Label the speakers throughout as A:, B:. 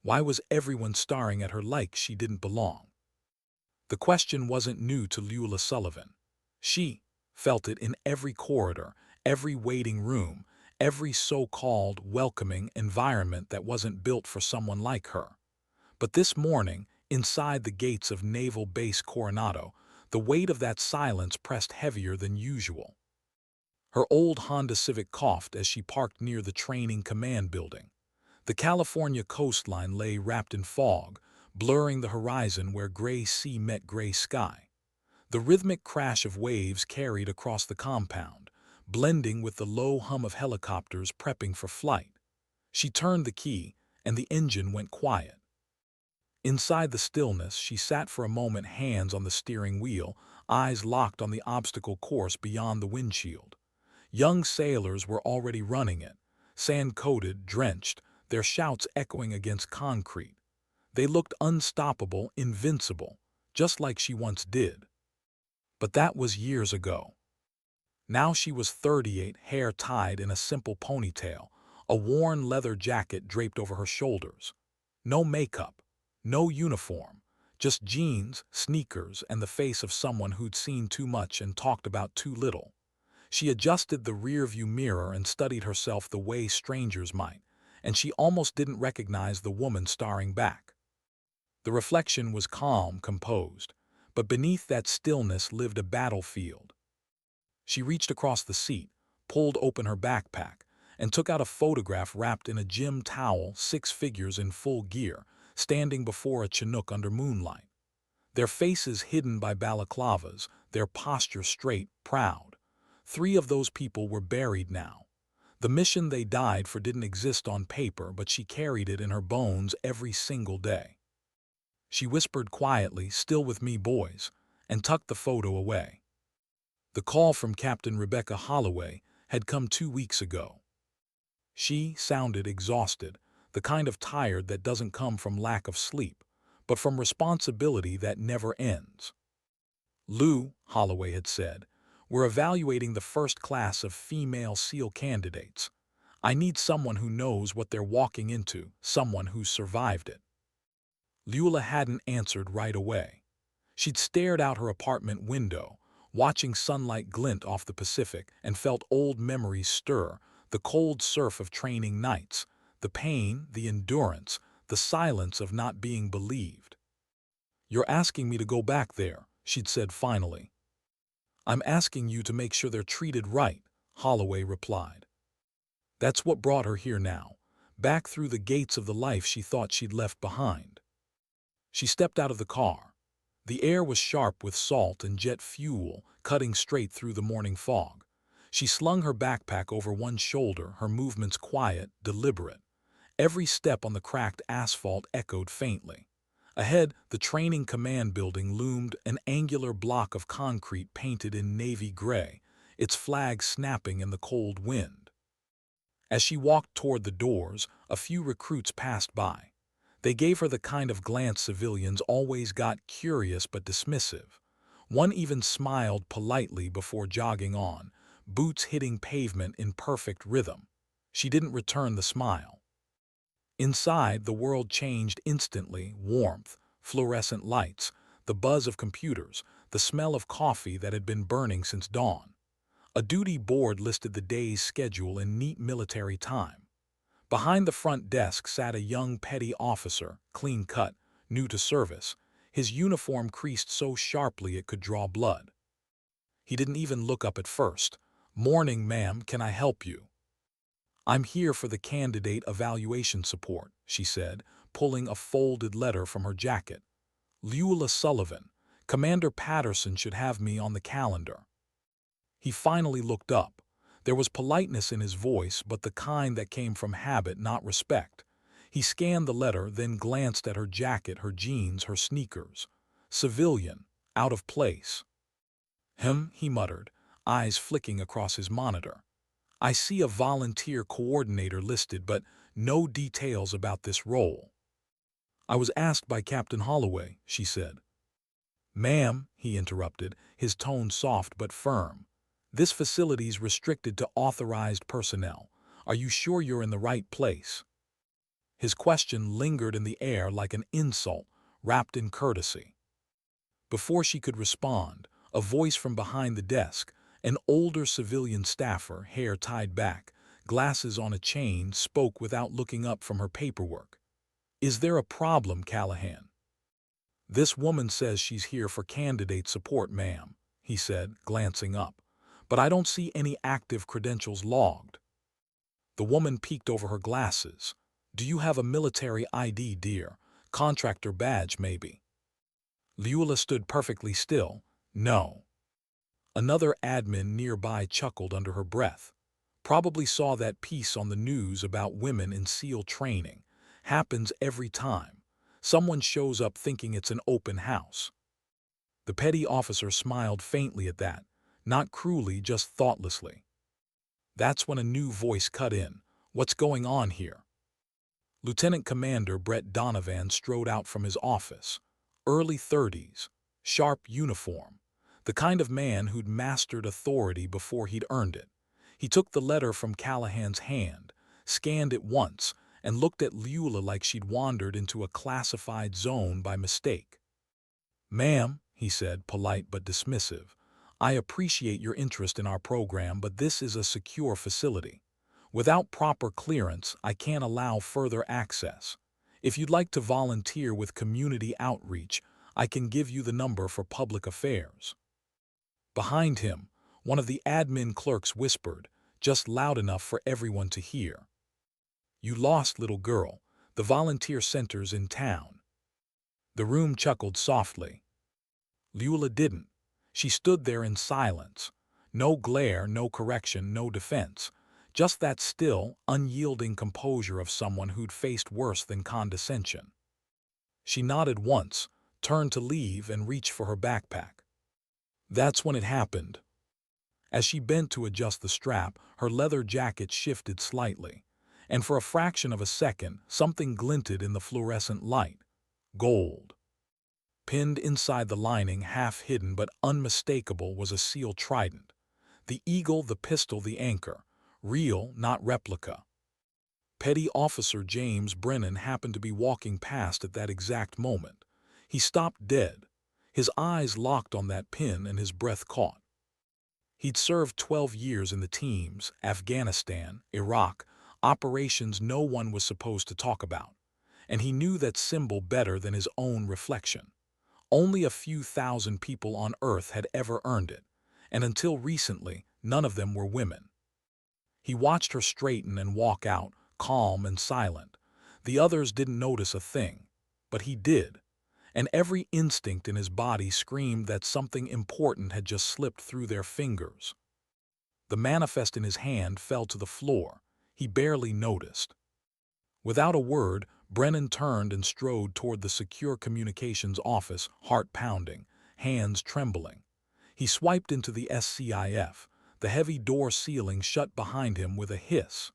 A: Why was everyone staring at her like she didn't belong? The question wasn't new to Luella Sullivan. She felt it in every corridor, every waiting room, every so-called welcoming environment that wasn't built for someone like her. But this morning, inside the gates of Naval Base Coronado, the weight of that silence pressed heavier than usual. Her old Honda Civic coughed as she parked near the training command building. The California coastline lay wrapped in fog, blurring the horizon where gray sea met gray sky. The rhythmic crash of waves carried across the compound, blending with the low hum of helicopters prepping for flight. She turned the key, and the engine went quiet. Inside the stillness, she sat for a moment, hands on the steering wheel, eyes locked on the obstacle course beyond the windshield. Young sailors were already running it, sand-coated, drenched, their shouts echoing against concrete. They looked unstoppable, invincible, just like she once did. But that was years ago. Now she was 38, hair tied in a simple ponytail, a worn leather jacket draped over her shoulders. No makeup, no uniform, just jeans, sneakers, and the face of someone who'd seen too much and talked about too little. She adjusted the rearview mirror and studied herself the way strangers might, and she almost didn't recognize the woman staring back. The reflection was calm, composed, but beneath that stillness lived a battlefield. She reached across the seat, pulled open her backpack, and took out a photograph wrapped in a gym towel, 6 figures in full gear, standing before a Chinook under moonlight. Their faces hidden by balaclavas, their posture straight, proud. 3 of those people were buried now. The mission they died for didn't exist on paper, but she carried it in her bones every single day. She whispered quietly, "Still with me, boys," and tucked the photo away. The call from Captain Rebecca Holloway had come 2 weeks ago. She sounded exhausted, the kind of tired that doesn't come from lack of sleep, but from responsibility that never ends. "Lou," Holloway had said, "we're evaluating the first class of female SEAL candidates. I need someone who knows what they're walking into, someone who's survived it." Luella hadn't answered right away. She'd stared out her apartment window, watching sunlight glint off the Pacific, and felt old memories stir, the cold surf of training nights, the pain, the endurance, the silence of not being believed. "You're asking me to go back there," she'd said finally. "I'm asking you to make sure they're treated right," Holloway replied. That's what brought her here now, back through the gates of the life she thought she'd left behind. She stepped out of the car. The air was sharp with salt and jet fuel, cutting straight through the morning fog. She slung her backpack over one shoulder, her movements quiet, deliberate. Every step on the cracked asphalt echoed faintly. Ahead, the training command building loomed, an angular block of concrete painted in navy gray, its flag snapping in the cold wind. As she walked toward the doors, a few recruits passed by. They gave her the kind of glance civilians always got, curious but dismissive. One even smiled politely before jogging on, boots hitting pavement in perfect rhythm. She didn't return the smile. Inside, the world changed instantly: warmth, fluorescent lights, the buzz of computers, the smell of coffee that had been burning since dawn. A duty board listed the day's schedule in neat military time. Behind the front desk sat a young petty officer, clean-cut, new to service, his uniform creased so sharply it could draw blood. He didn't even look up at first. "Morning, ma'am, can I help you?" "I'm here for the candidate evaluation support," she said, pulling a folded letter from her jacket. "Luella Sullivan. Commander Patterson should have me on the calendar." He finally looked up. There was politeness in his voice, but the kind that came from habit, not respect. He scanned the letter, then glanced at her jacket, her jeans, her sneakers. Civilian, out of place. He muttered, eyes flicking across his monitor. "I see a volunteer coordinator listed, but no details about this role." "I was asked by Captain Holloway," she said. "Ma'am," he interrupted, his tone soft but firm. "This facility's restricted to authorized personnel. Are you sure you're in the right place?" His question lingered in the air like an insult wrapped in courtesy. Before she could respond, a voice from behind the desk, an older civilian staffer, hair tied back, glasses on a chain, spoke without looking up from her paperwork. "Is there a problem, Callahan?" "This woman says she's here for candidate support, ma'am," he said, glancing up. "But I don't see any active credentials logged." The woman peeked over her glasses. "Do you have a military ID, dear? Contractor badge, maybe?" Luella stood perfectly still. "No." Another admin nearby chuckled under her breath. "Probably saw that piece on the news about women in SEAL training. Happens every time. Someone shows up thinking it's an open house." The petty officer smiled faintly at that, not cruelly, just thoughtlessly. That's when a new voice cut in. "What's going on here?" Lieutenant Commander Brett Donovan strode out from his office. Early 30s, sharp uniform, the kind of man who'd mastered authority before he'd earned it. He took the letter from Callahan's hand, scanned it once, and looked at Luella like she'd wandered into a classified zone by mistake. "Ma'am," he said, polite but dismissive, "I appreciate your interest in our program, but this is a secure facility. Without proper clearance, I can't allow further access. If you'd like to volunteer with community outreach, I can give you the number for public affairs." Behind him, one of the admin clerks whispered, just loud enough for everyone to hear. "You lost, little girl. The volunteer center's in town." The room chuckled softly. Luella didn't. She stood there in silence. No glare, no correction, no defense. Just that still, unyielding composure of someone who'd faced worse than condescension. She nodded once, turned to leave, and reached for her backpack. That's when it happened. As she bent to adjust the strap, her leather jacket shifted slightly, and for a fraction of a second, something glinted in the fluorescent light. Gold. Pinned inside the lining, half hidden but unmistakable, was a SEAL trident. The eagle, the pistol, the anchor. Real, not replica. Petty Officer James Brennan happened to be walking past at that exact moment. He stopped dead. His eyes locked on that pin and his breath caught. He'd served 12 years in the teams, Afghanistan, Iraq, operations no one was supposed to talk about. And he knew that symbol better than his own reflection. Only a few thousand people on Earth had ever earned it, and until recently, none of them were women. He watched her straighten and walk out, calm and silent. The others didn't notice a thing, but he did, and every instinct in his body screamed that something important had just slipped through their fingers. The manifest in his hand fell to the floor. He barely noticed. Without a word, Brennan turned and strode toward the secure communications office, heart pounding, hands trembling. He swiped into the SCIF. The heavy door ceiling shut behind him with a hiss.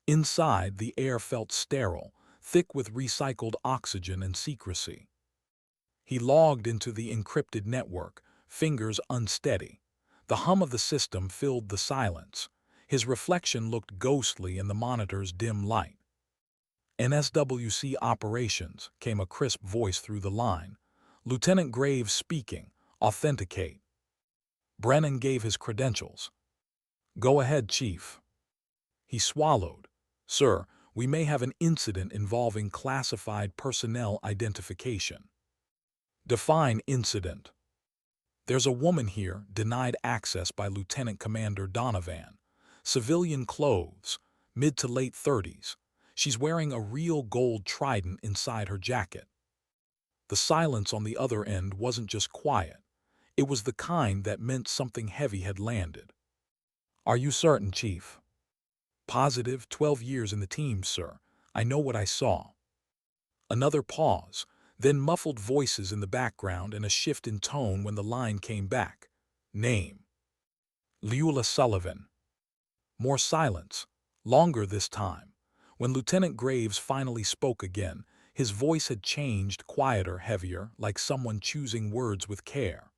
A: Inside, the air felt sterile, thick with recycled oxygen and secrecy. He logged into the encrypted network, fingers unsteady. The hum of the system filled the silence. His reflection looked ghostly in the monitor's dim light. "NSWC operations," came a crisp voice through the line. "Lieutenant Graves speaking. Authenticate." Brennan gave his credentials. "Go ahead, Chief." He swallowed. "Sir, we may have an incident involving classified personnel identification." "Define incident." "There's a woman here, denied access by Lieutenant Commander Donovan. Civilian clothes, mid to late 30s. She's wearing a real gold trident inside her jacket." The silence on the other end wasn't just quiet. It was the kind that meant something heavy had landed. "Are you certain, Chief?" "Positive, 12 years in the team, sir. I know what I saw." Another pause, then muffled voices in the background and a shift in tone when the line came back. "Name?" "Luella Sullivan." More silence, longer this time. When Lieutenant Graves finally spoke again, his voice had changed, quieter, heavier, like someone choosing words with care.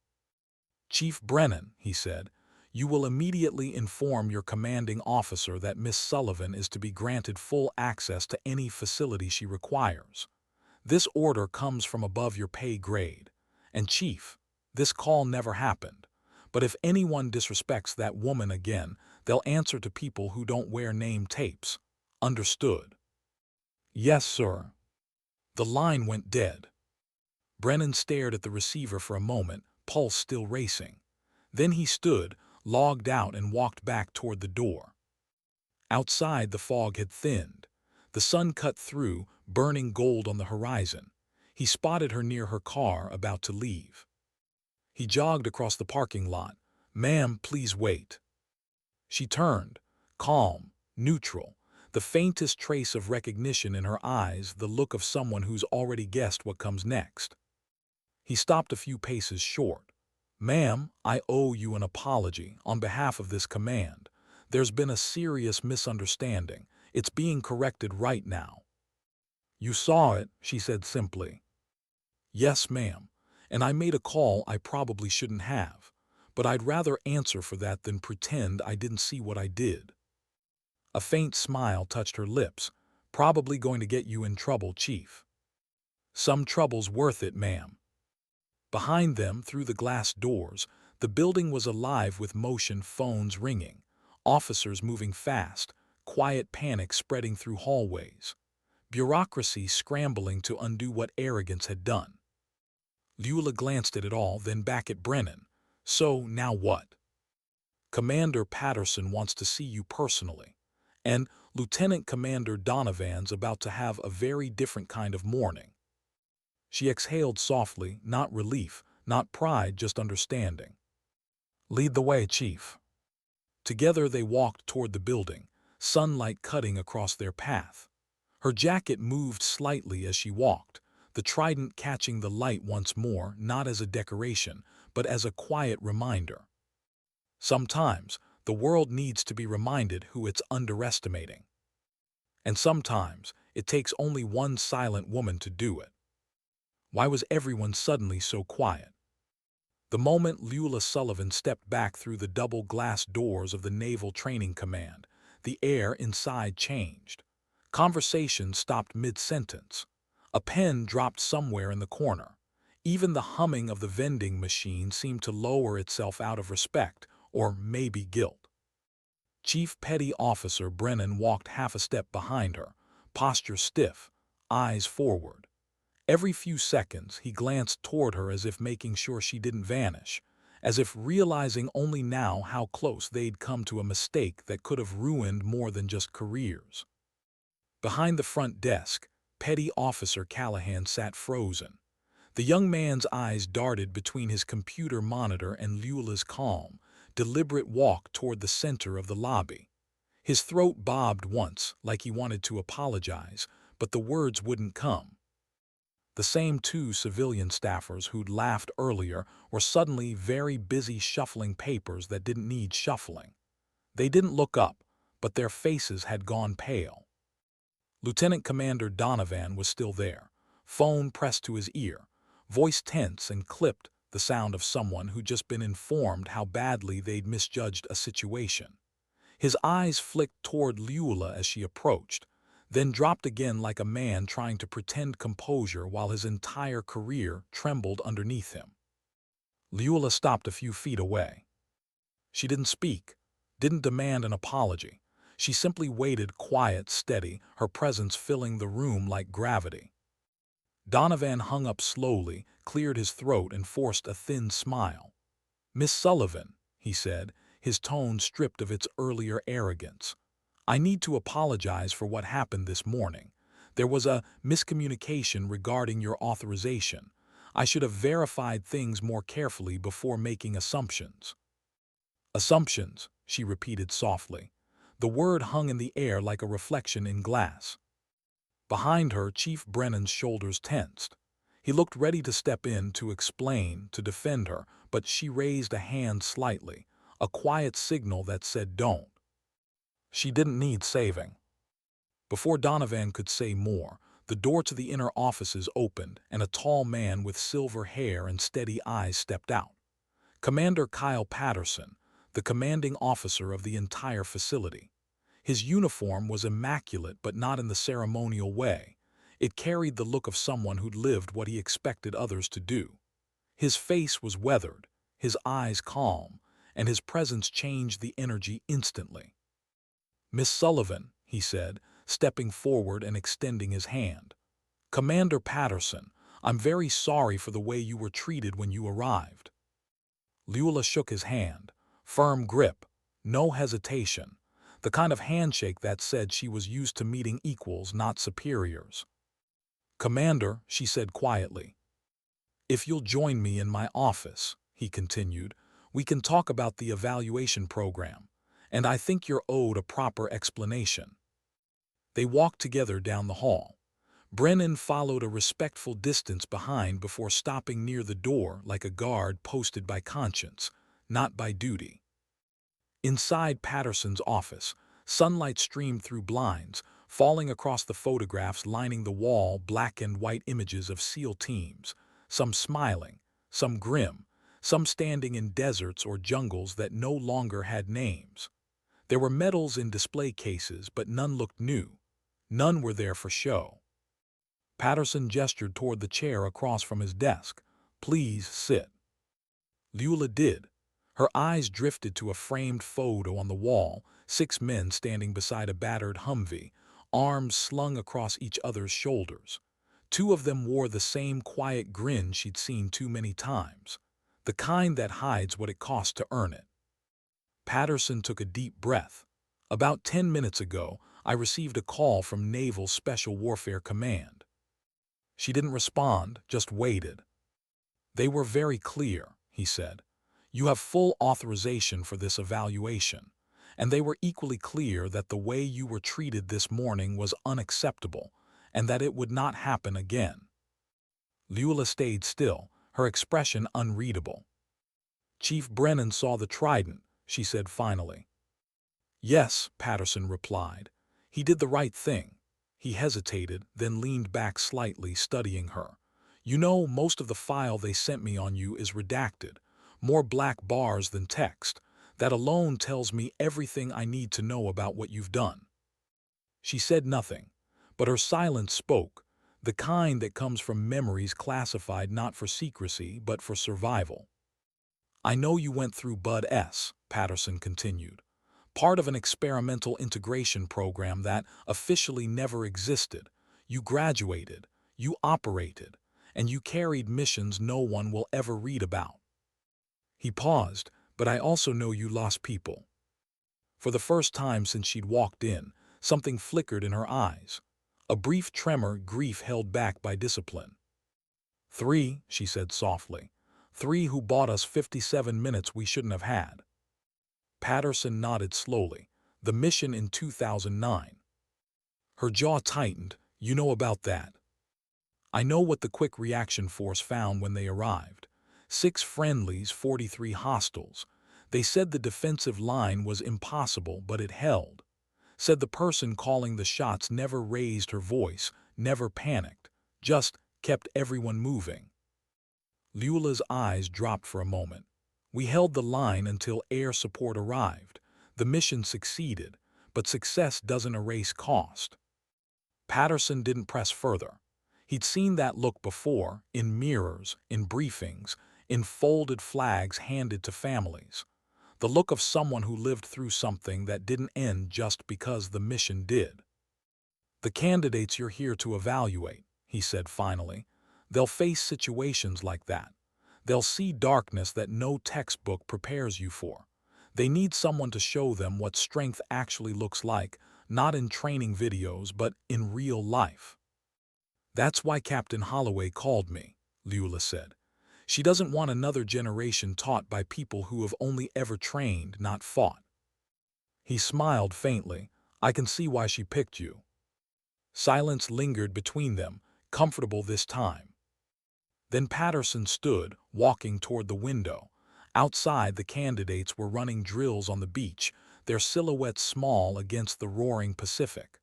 A: "Chief Brennan," he said, You will immediately inform your commanding officer that Miss Sullivan is to be granted full access to any facility she requires. This order comes from above your pay grade. And Chief, this call never happened. But if anyone disrespects that woman again, they'll answer to people who don't wear name tapes. Understood? Yes, sir. The line went dead. Brennan stared at the receiver for a moment, pulse still racing. Then he stood, logged out, and walked back toward the door. Outside, the fog had thinned. The sun cut through, burning gold on the horizon. He spotted her near her car, about to leave. He jogged across the parking lot. "Ma'am, please wait." She turned, calm, neutral, the faintest trace of recognition in her eyes, the look of someone who's already guessed what comes next. He stopped a few paces short. "Ma'am, I owe you an apology on behalf of this command. There's been a serious misunderstanding. It's being corrected right now." "You saw it," she said simply. "Yes, ma'am, and I made a call I probably shouldn't have, but I'd rather answer for that than pretend I didn't see what I did." A faint smile touched her lips. "Probably going to get you in trouble, Chief." "Some trouble's worth it, ma'am." Behind them, through the glass doors, the building was alive with motion, phones ringing, officers moving fast, quiet panic spreading through hallways, bureaucracy scrambling to undo what arrogance had done. Luella glanced at it all, then back at Brennan. "So, now what?" "Commander Patterson wants to see you personally, and Lieutenant Commander Donovan's about to have a very different kind of morning." She exhaled softly, not relief, not pride, just understanding. "Lead the way, Chief." Together they walked toward the building, sunlight cutting across their path. Her jacket moved slightly as she walked, the trident catching the light once more, not as a decoration, but as a quiet reminder. Sometimes the world needs to be reminded who it's underestimating. And sometimes it takes only one silent woman to do it. Why was everyone suddenly so quiet? The moment Luella Sullivan stepped back through the double glass doors of the Naval Training Command, the air inside changed. Conversation stopped mid-sentence. A pen dropped somewhere in the corner. Even the humming of the vending machine seemed to lower itself out of respect, or maybe guilt. Chief Petty Officer Brennan walked half a step behind her, posture stiff, eyes forward. Every few seconds he glanced toward her as if making sure she didn't vanish, as if realizing only now how close they'd come to a mistake that could have ruined more than just careers. Behind the front desk, Petty Officer Callahan sat frozen. The young man's eyes darted between his computer monitor and Luella's calm, deliberate walk toward the center of the lobby. His throat bobbed once, like he wanted to apologize, but the words wouldn't come. The same two civilian staffers who'd laughed earlier were suddenly very busy shuffling papers that didn't need shuffling. They didn't look up, but their faces had gone pale. Lieutenant Commander Donovan was still there, phone pressed to his ear, voice tense and clipped, the sound of someone who'd just been informed how badly they'd misjudged a situation. His eyes flicked toward Luella as she approached, then dropped again like a man trying to pretend composure while his entire career trembled underneath him. Luella stopped a few feet away. She didn't speak, didn't demand an apology. She simply waited, quiet, steady, her presence filling the room like gravity. Donovan hung up slowly, cleared his throat, and forced a thin smile. "Miss Sullivan," he said, his tone stripped of its earlier arrogance, "I need to apologize for what happened this morning. There was a miscommunication regarding your authorization. I should have verified things more carefully before making assumptions." "Assumptions," she repeated softly. The word hung in the air like a reflection in glass. Behind her, Chief Brennan's shoulders tensed. He looked ready to step in, to explain, to defend her, but she raised a hand slightly, a quiet signal that said don't. She didn't need saving. Before Donovan could say more, the door to the inner offices opened and a tall man with silver hair and steady eyes stepped out. Commander Kyle Patterson, the commanding officer of the entire facility. His uniform was immaculate, but not in the ceremonial way. It carried the look of someone who'd lived what he expected others to do. His face was weathered, his eyes calm, and his presence changed the energy instantly. "Miss Sullivan," he said, stepping forward and extending his hand. "Commander Patterson, I'm very sorry for the way you were treated when you arrived." Luella shook his hand. Firm grip, no hesitation, the kind of handshake that said she was used to meeting equals, not superiors. "Commander," she said quietly, "if you'll join me in my office," he continued, "we can talk about the evaluation program, and I think you're owed a proper explanation." They walked together down the hall. Brennan followed a respectful distance behind before stopping near the door like a guard posted by conscience, not by duty. Inside Patterson's office, sunlight streamed through blinds, falling across the photographs lining the wall, black and white images of SEAL teams, some smiling, some grim, some standing in deserts or jungles that no longer had names. There were medals in display cases, but none looked new. None were there for show. Patterson gestured toward the chair across from his desk. "Please sit." Luella did. Her eyes drifted to a framed photo on the wall, 6 men standing beside a battered Humvee, arms slung across each other's shoulders. 2 of them wore the same quiet grin she'd seen too many times, the kind that hides what it costs to earn it. Patterson took a deep breath. "About 10 minutes ago, I received a call from Naval Special Warfare Command." She didn't respond, just waited. "They were very clear," he said. "You have full authorization for this evaluation, and they were equally clear that the way you were treated this morning was unacceptable and that it would not happen again." Luella stayed still, her expression unreadable. "Chief Brennan saw the trident," she said finally. "Yes," Patterson replied. "He did the right thing." He hesitated, then leaned back slightly, studying her. "You know, most of the file they sent me on you is redacted, more black bars than text. That alone tells me everything I need to know about what you've done." She said nothing, but her silence spoke, the kind that comes from memories classified not for secrecy but for survival. "I know you went through Bud S," Patterson continued, "part of an experimental integration program that officially never existed. You graduated, you operated, and you carried missions no one will ever read about." He paused, "But I also know you lost people." For the first time since she'd walked in, something flickered in her eyes. A brief tremor, grief held back by discipline. "3," she said softly. "3 who bought us 57 minutes we shouldn't have had." Patterson nodded slowly. "The mission in 2009. Her jaw tightened. "You know about that." "I know what the Quick Reaction Force found when they arrived. 6 friendlies, 43 hostiles. They said the defensive line was impossible, but it held. Said the person calling the shots never raised her voice, never panicked, just kept everyone moving." Luella's eyes dropped for a moment. "We held the line until air support arrived. The mission succeeded, but success doesn't erase cost." Patterson didn't press further. He'd seen that look before, in mirrors, in briefings, in folded flags handed to families. The look of someone who lived through something that didn't end just because the mission did. "The candidates you're here to evaluate," he said finally, "they'll face situations like that. They'll see darkness that no textbook prepares you for. They need someone to show them what strength actually looks like, not in training videos, but in real life." "That's why Captain Holloway called me," Luella said. "She doesn't want another generation taught by people who have only ever trained, not fought." He smiled faintly. "I can see why she picked you." Silence lingered between them, comfortable this time. Then Patterson stood, walking toward the window. Outside, the candidates were running drills on the beach, their silhouettes small against the roaring Pacific.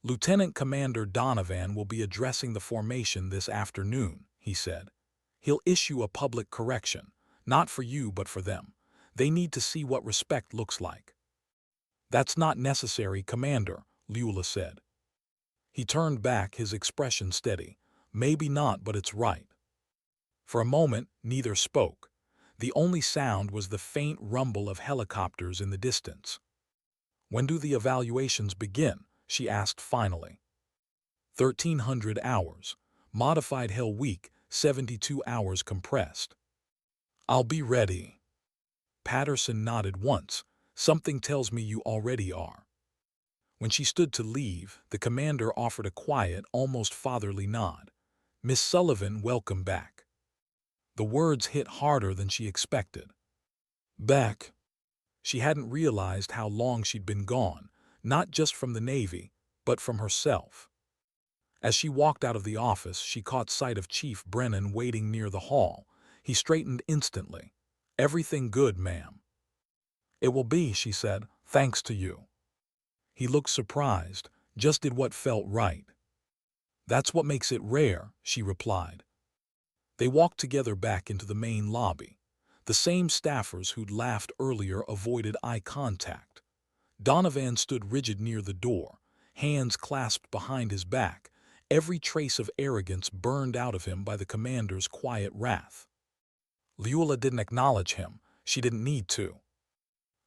A: "Lieutenant Commander Donovan will be addressing the formation this afternoon," he said. "He'll issue a public correction, not for you but for them. They need to see what respect looks like. That's not necessary, Commander, Luella said. He turned back, his expression steady. Maybe not, but it's right. For a moment, neither spoke. The only sound was the faint rumble of helicopters in the distance. When do the evaluations begin? She asked finally. 1,300 hours. Modified Hell Week, 72 hours compressed. I'll be ready. Patterson nodded once. Something tells me you already are. When she stood to leave, the commander offered a quiet, almost fatherly nod. Miss Sullivan, welcome back. The words hit harder than she expected. Back. She hadn't realized how long she'd been gone, not just from the Navy, but from herself. As she walked out of the office, she caught sight of Chief Brennan waiting near the hall. He straightened instantly. Everything good, ma'am. It will be, she said, thanks to you. He looked surprised, just did what felt right. That's what makes it rare, she replied. They walked together back into the main lobby. The same staffers who'd laughed earlier avoided eye contact. Donovan stood rigid near the door, hands clasped behind his back, every trace of arrogance burned out of him by the commander's quiet wrath. Luella didn't acknowledge him. She didn't need to.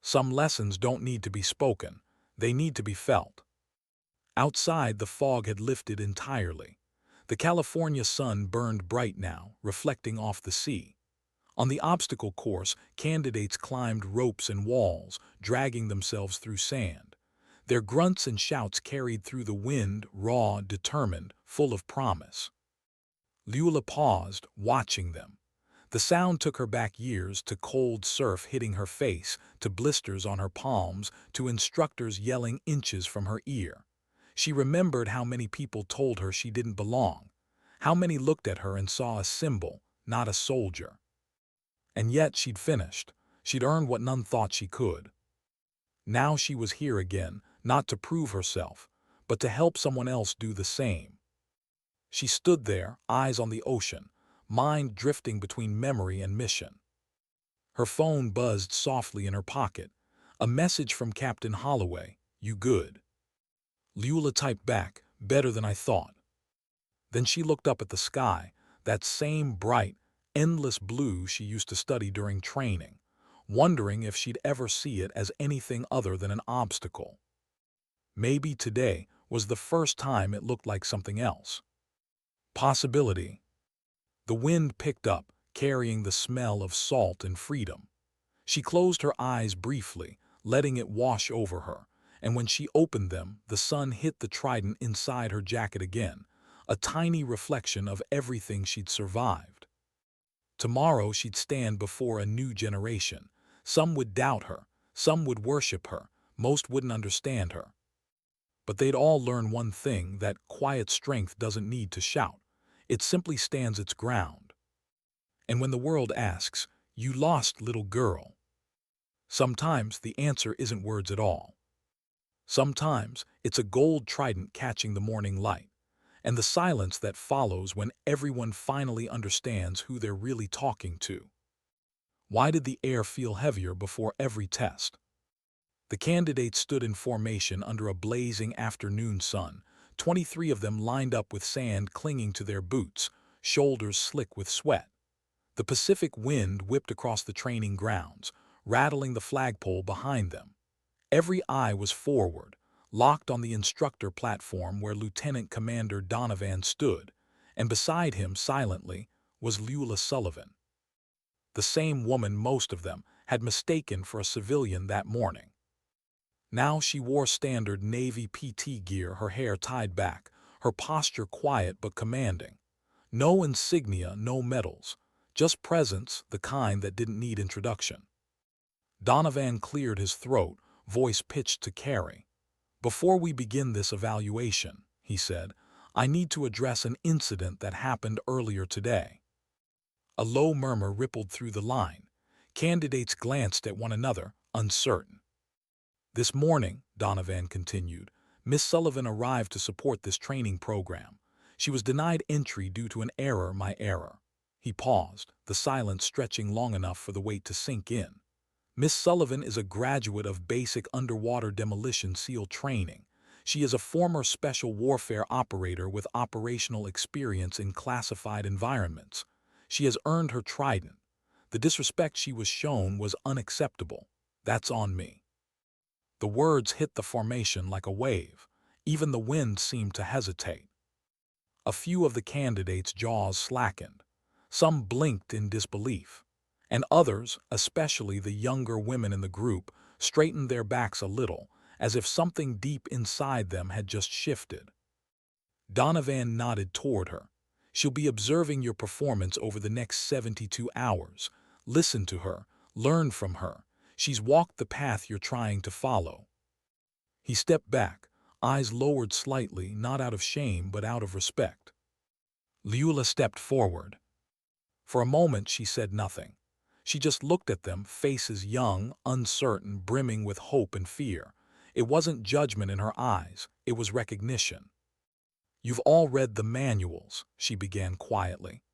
A: Some lessons don't need to be spoken. They need to be felt. Outside, the fog had lifted entirely. The California sun burned bright now, reflecting off the sea. On the obstacle course, candidates climbed ropes and walls, dragging themselves through sand. Their grunts and shouts carried through the wind, raw, determined, full of promise. Luella paused, watching them. The sound took her back years, to cold surf hitting her face, to blisters on her palms, to instructors yelling inches from her ear. She remembered how many people told her she didn't belong, how many looked at her and saw a symbol, not a soldier. And yet she'd finished. She'd earned what none thought she could. Now she was here again, not to prove herself, but to help someone else do the same. She stood there, eyes on the ocean, mind drifting between memory and mission. Her phone buzzed softly in her pocket. A message from Captain Holloway, "You good?" Luella typed back, "Better than I thought." Then she looked up at the sky, that same bright, endless blue she used to study during training, wondering if she'd ever see it as anything other than an obstacle. Maybe today was the first time it looked like something else. Possibility. The wind picked up, carrying the smell of salt and freedom. She closed her eyes briefly, letting it wash over her, and when she opened them, the sun hit the trident inside her jacket again, a tiny reflection of everything she'd survived. Tomorrow she'd stand before a new generation. Some would doubt her, some would worship her, most wouldn't understand her. But they'd all learn one thing, that quiet strength doesn't need to shout. It simply stands its ground. And when the world asks, "You lost, little girl," sometimes the answer isn't words at all. Sometimes it's a gold trident catching the morning light, and the silence that follows when everyone finally understands who they're really talking to. Why did the air feel heavier before every test? The candidates stood in formation under a blazing afternoon sun, 23 of them lined up with sand clinging to their boots, shoulders slick with sweat. The Pacific wind whipped across the training grounds, rattling the flagpole behind them. Every eye was forward, locked on the instructor platform where Lieutenant Commander Donovan stood, and beside him, silently, was Luella Sullivan. The same woman most of them had mistaken for a civilian that morning. Now she wore standard Navy PT gear, her hair tied back, her posture quiet but commanding. No insignia, no medals, just presence, the kind that didn't need introduction. Donovan cleared his throat, voice pitched to carry. "Before we begin this evaluation," he said, "I need to address an incident that happened earlier today." A low murmur rippled through the line. Candidates glanced at one another, uncertain. "This morning," Donovan continued, "Miss Sullivan arrived to support this training program. She was denied entry due to an error, my error." He paused, the silence stretching long enough for the weight to sink in. Miss Sullivan is a graduate of basic underwater demolition SEAL training. She is a former special warfare operator with operational experience in classified environments. She has earned her trident. The disrespect she was shown was unacceptable. That's on me. The words hit the formation like a wave. Even the wind seemed to hesitate. A few of the candidates' jaws slackened. Some blinked in disbelief. And others, especially the younger women in the group, straightened their backs a little, as if something deep inside them had just shifted. Donovan nodded toward her. She'll be observing your performance over the next 72 hours. Listen to her. Learn from her. She's walked the path you're trying to follow. He stepped back, eyes lowered slightly, not out of shame but out of respect. Luella stepped forward. For a moment she said nothing. She just looked at them, faces young, uncertain, brimming with hope and fear. It wasn't judgment in her eyes, it was recognition. You've all read the manuals, she began quietly.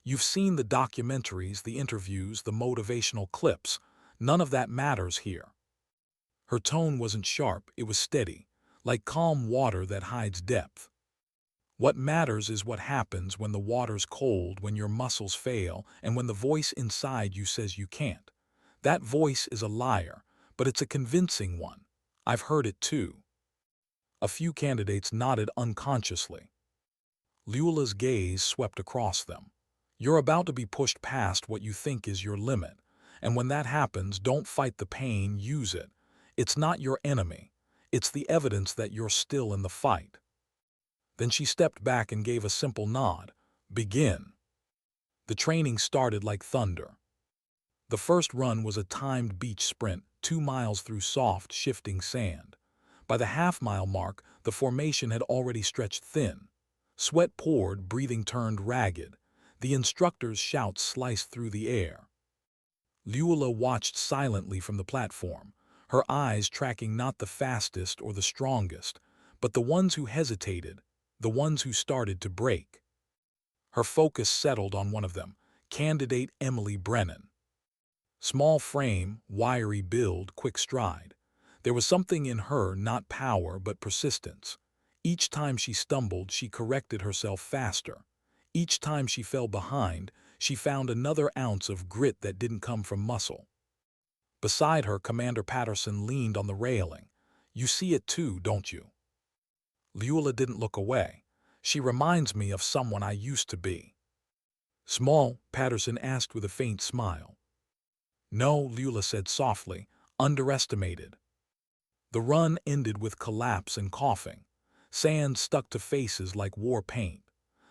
A: You've seen the documentaries, the interviews, the motivational clips. None of that matters here. Her tone wasn't sharp, it was steady, like calm water that hides depth. What matters is what happens when the water's cold, when your muscles fail, and when the voice inside you says you can't. That voice is a liar, but it's a convincing one. I've heard it too. A few candidates nodded unconsciously. Luella's gaze swept across them. You're about to be pushed past what you think is your limit, and when that happens, don't fight the pain, use it. It's not your enemy. It's the evidence that you're still in the fight. Then she stepped back and gave a simple nod. Begin. The training started like thunder. The first run was a timed beach sprint, 2 miles through soft, shifting sand. By the half-mile mark, the formation had already stretched thin. Sweat poured, breathing turned ragged. The instructor's shouts sliced through the air. Luella watched silently from the platform, her eyes tracking not the fastest or the strongest, but the ones who hesitated, the ones who started to break. Her focus settled on one of them, candidate Emily Brennan. Small frame, wiry build, quick stride. There was something in her, not power but persistence. Each time she stumbled, she corrected herself faster. Each time she fell behind, she found another ounce of grit that didn't come from muscle. Beside her, Commander Patterson leaned on the railing. You see it too, don't you? Luella didn't look away. She reminds me of someone I used to be. Small, Patterson asked with a faint smile. No, Luella said softly, underestimated. The run ended with collapse and coughing. Sand stuck to faces like war paint.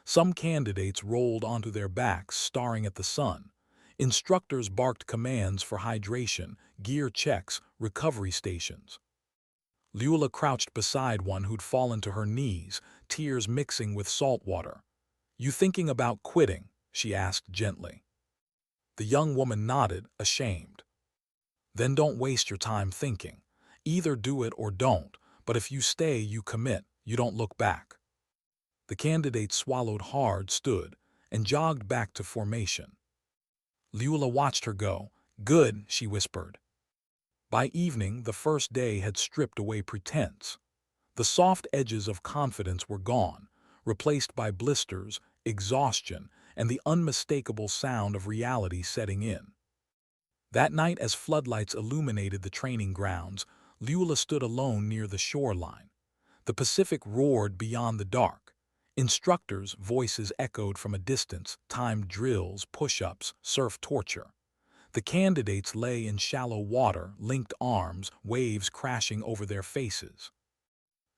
A: Some candidates rolled onto their backs, staring at the sun. Instructors barked commands for hydration, gear checks, recovery stations. Luella crouched beside one who'd fallen to her knees, tears mixing with salt water. You thinking about quitting? She asked gently. The young woman nodded, ashamed. Then don't waste your time thinking. Either do it or don't, but if you stay, you commit, you don't look back. The candidate swallowed hard, stood, and jogged back to formation. Luella watched her go. Good, she whispered. By evening, the first day had stripped away pretense. The soft edges of confidence were gone, replaced by blisters, exhaustion, and the unmistakable sound of reality setting in. That night, as floodlights illuminated the training grounds, Luella stood alone near the shoreline. The Pacific roared beyond the dark. Instructors' voices echoed from a distance, timed drills, push-ups, surf torture. The candidates lay in shallow water, linked arms, waves crashing over their faces.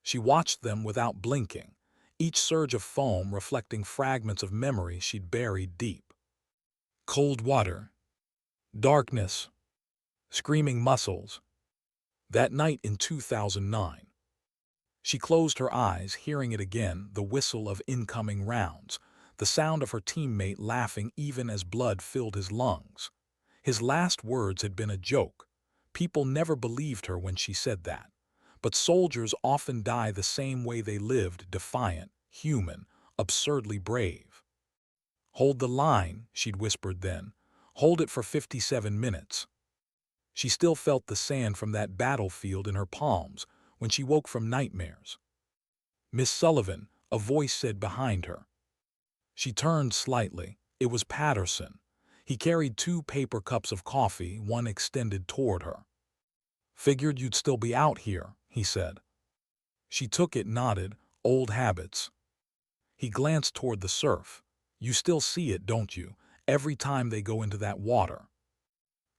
A: She watched them without blinking, each surge of foam reflecting fragments of memory she'd buried deep. Cold water, darkness, screaming muscles. That night in 2009. She closed her eyes, hearing it again, the whistle of incoming rounds, the sound of her teammate laughing even as blood filled his lungs. His last words had been a joke. People never believed her when she said that. But soldiers often die the same way they lived, defiant, human, absurdly brave. Hold the line, she'd whispered then. Hold it for 57 minutes. She still felt the sand from that battlefield in her palms when she woke from nightmares. "Miss Sullivan," a voice said behind her. She turned slightly. It was Patterson. He carried 2 paper cups of coffee, one extended toward her. "Figured you'd still be out here," he said. She took it, nodded. "Old habits." He glanced toward the surf. "You still see it, don't you, every time they go into that water?"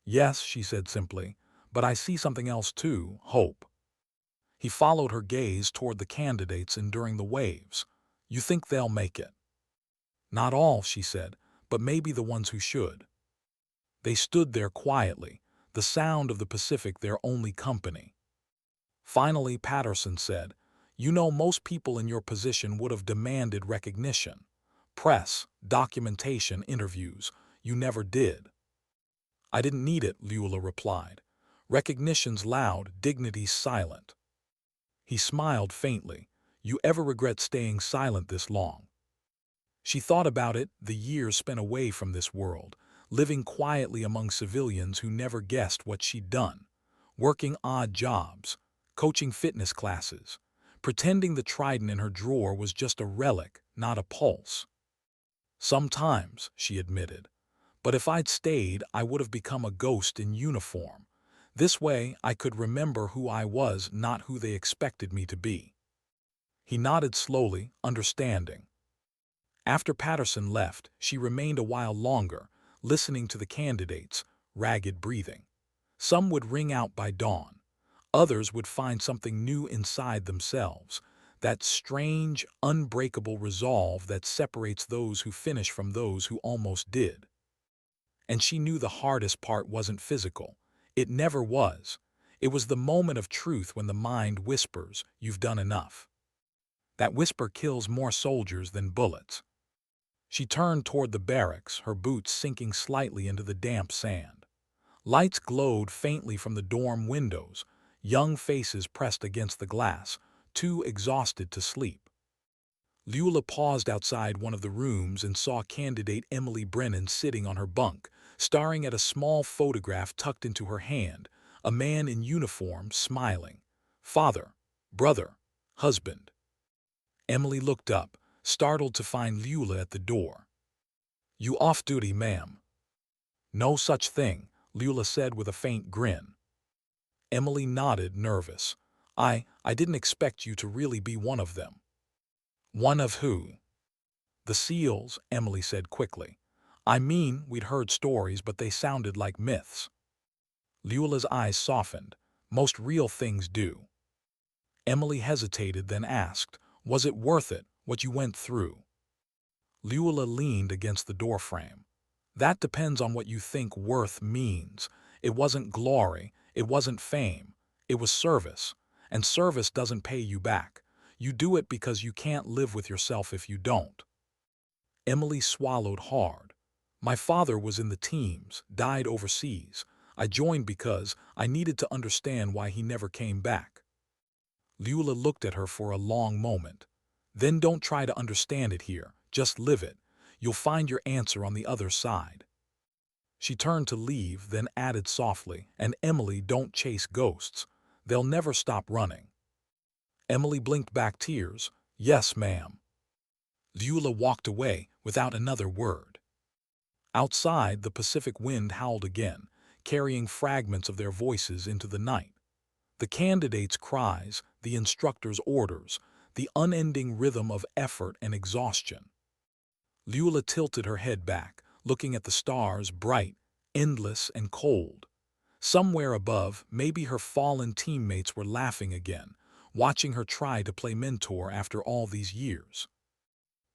A: "Yes," she said simply, "but I see something else too, hope." He followed her gaze toward the candidates enduring the waves. "You think they'll make it?" "Not all," she said, "but maybe the ones who should." They stood there quietly, the sound of the Pacific their only company. Finally, Patterson said, "You know, most people in your position would have demanded recognition. Press, documentation, interviews. You never did." "I didn't need it," Luella replied. "Recognition's loud, dignity's silent." He smiled faintly. "You ever regret staying silent this long?" She thought about it, the years spent away from this world, living quietly among civilians who never guessed what she'd done, working odd jobs, coaching fitness classes, pretending the trident in her drawer was just a relic, not a pulse. "Sometimes," she admitted, "but if I'd stayed, I would have become a ghost in uniform. This way, I could remember who I was, not who they expected me to be." He nodded slowly, understanding. After Patterson left, she remained a while longer, listening to the candidates, ragged breathing. Some would ring out by dawn. Others would find something new inside themselves, that strange, unbreakable resolve that separates those who finish from those who almost did. And she knew the hardest part wasn't physical. It never was. It was the moment of truth when the mind whispers, "You've done enough." That whisper kills more soldiers than bullets. She turned toward the barracks, her boots sinking slightly into the damp sand. Lights glowed faintly from the dorm windows, young faces pressed against the glass, too exhausted to sleep. Luella paused outside one of the rooms and saw candidate Emily Brennan sitting on her bunk, staring at a small photograph tucked into her hand, a man in uniform smiling. Father, brother, husband. Emily looked up, startled to find Luella at the door. "You off duty, ma'am?" "No such thing," Luella said with a faint grin. Emily nodded, nervous. I didn't expect you to really be one of them." "One of who?" "The SEALs," Emily said quickly. "I mean, we'd heard stories, but they sounded like myths." Luella's eyes softened. "Most real things do." Emily hesitated, then asked, "Was it worth it, what you went through?" Luella leaned against the doorframe. "That depends on what you think worth means. It wasn't glory, it wasn't fame, it was service. And service doesn't pay you back. You do it because you can't live with yourself if you don't." Emily swallowed hard. "My father was in the teams, died overseas. I joined because I needed to understand why he never came back." Luella looked at her for a long moment. "Then don't try to understand it here, just live it. You'll find your answer on the other side." She turned to leave, then added softly, "And Emily, don't chase ghosts. They'll never stop running." Emily blinked back tears. "Yes, ma'am." Luella walked away without another word. Outside, the Pacific wind howled again, carrying fragments of their voices into the night. The candidates' cries, the instructors' orders, the unending rhythm of effort and exhaustion. Luella tilted her head back, looking at the stars, bright, endless, and cold. Somewhere above, maybe her fallen teammates were laughing again, watching her try to play mentor after all these years.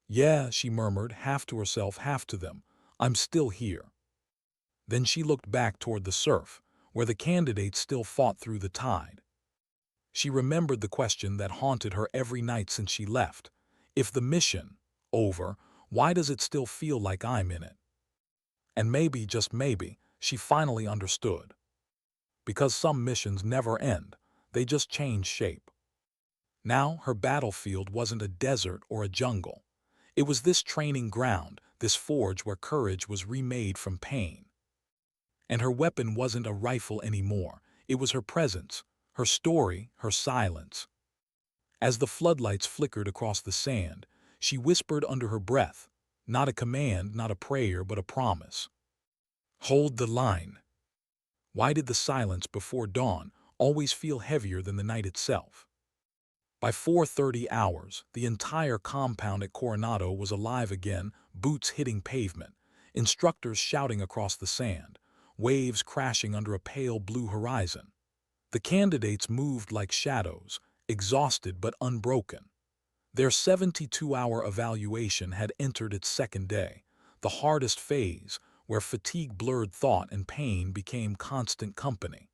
A: "Yeah," she murmured, half to herself, half to them, "I'm still here." Then she looked back toward the surf, where the candidates still fought through the tide. She remembered the question that haunted her every night since she left. If the mission over, why does it still feel like I'm in it? And maybe, just maybe, she finally understood. Because some missions never end, they just change shape. Now her battlefield wasn't a desert or a jungle. It was this training ground, this forge where courage was remade from pain. And her weapon wasn't a rifle anymore. It was her presence, her story, her silence. As the floodlights flickered across the sand, she whispered under her breath, not a command, not a prayer, but a promise. Hold the line. Why did the silence before dawn always feel heavier than the night itself? By 4:30 hours, the entire compound at Coronado was alive again, boots hitting pavement, instructors shouting across the sand, waves crashing under a pale blue horizon. The candidates moved like shadows, exhausted but unbroken. Their 72-hour evaluation had entered its second day, the hardest phase, where fatigue blurred thought and pain became constant company.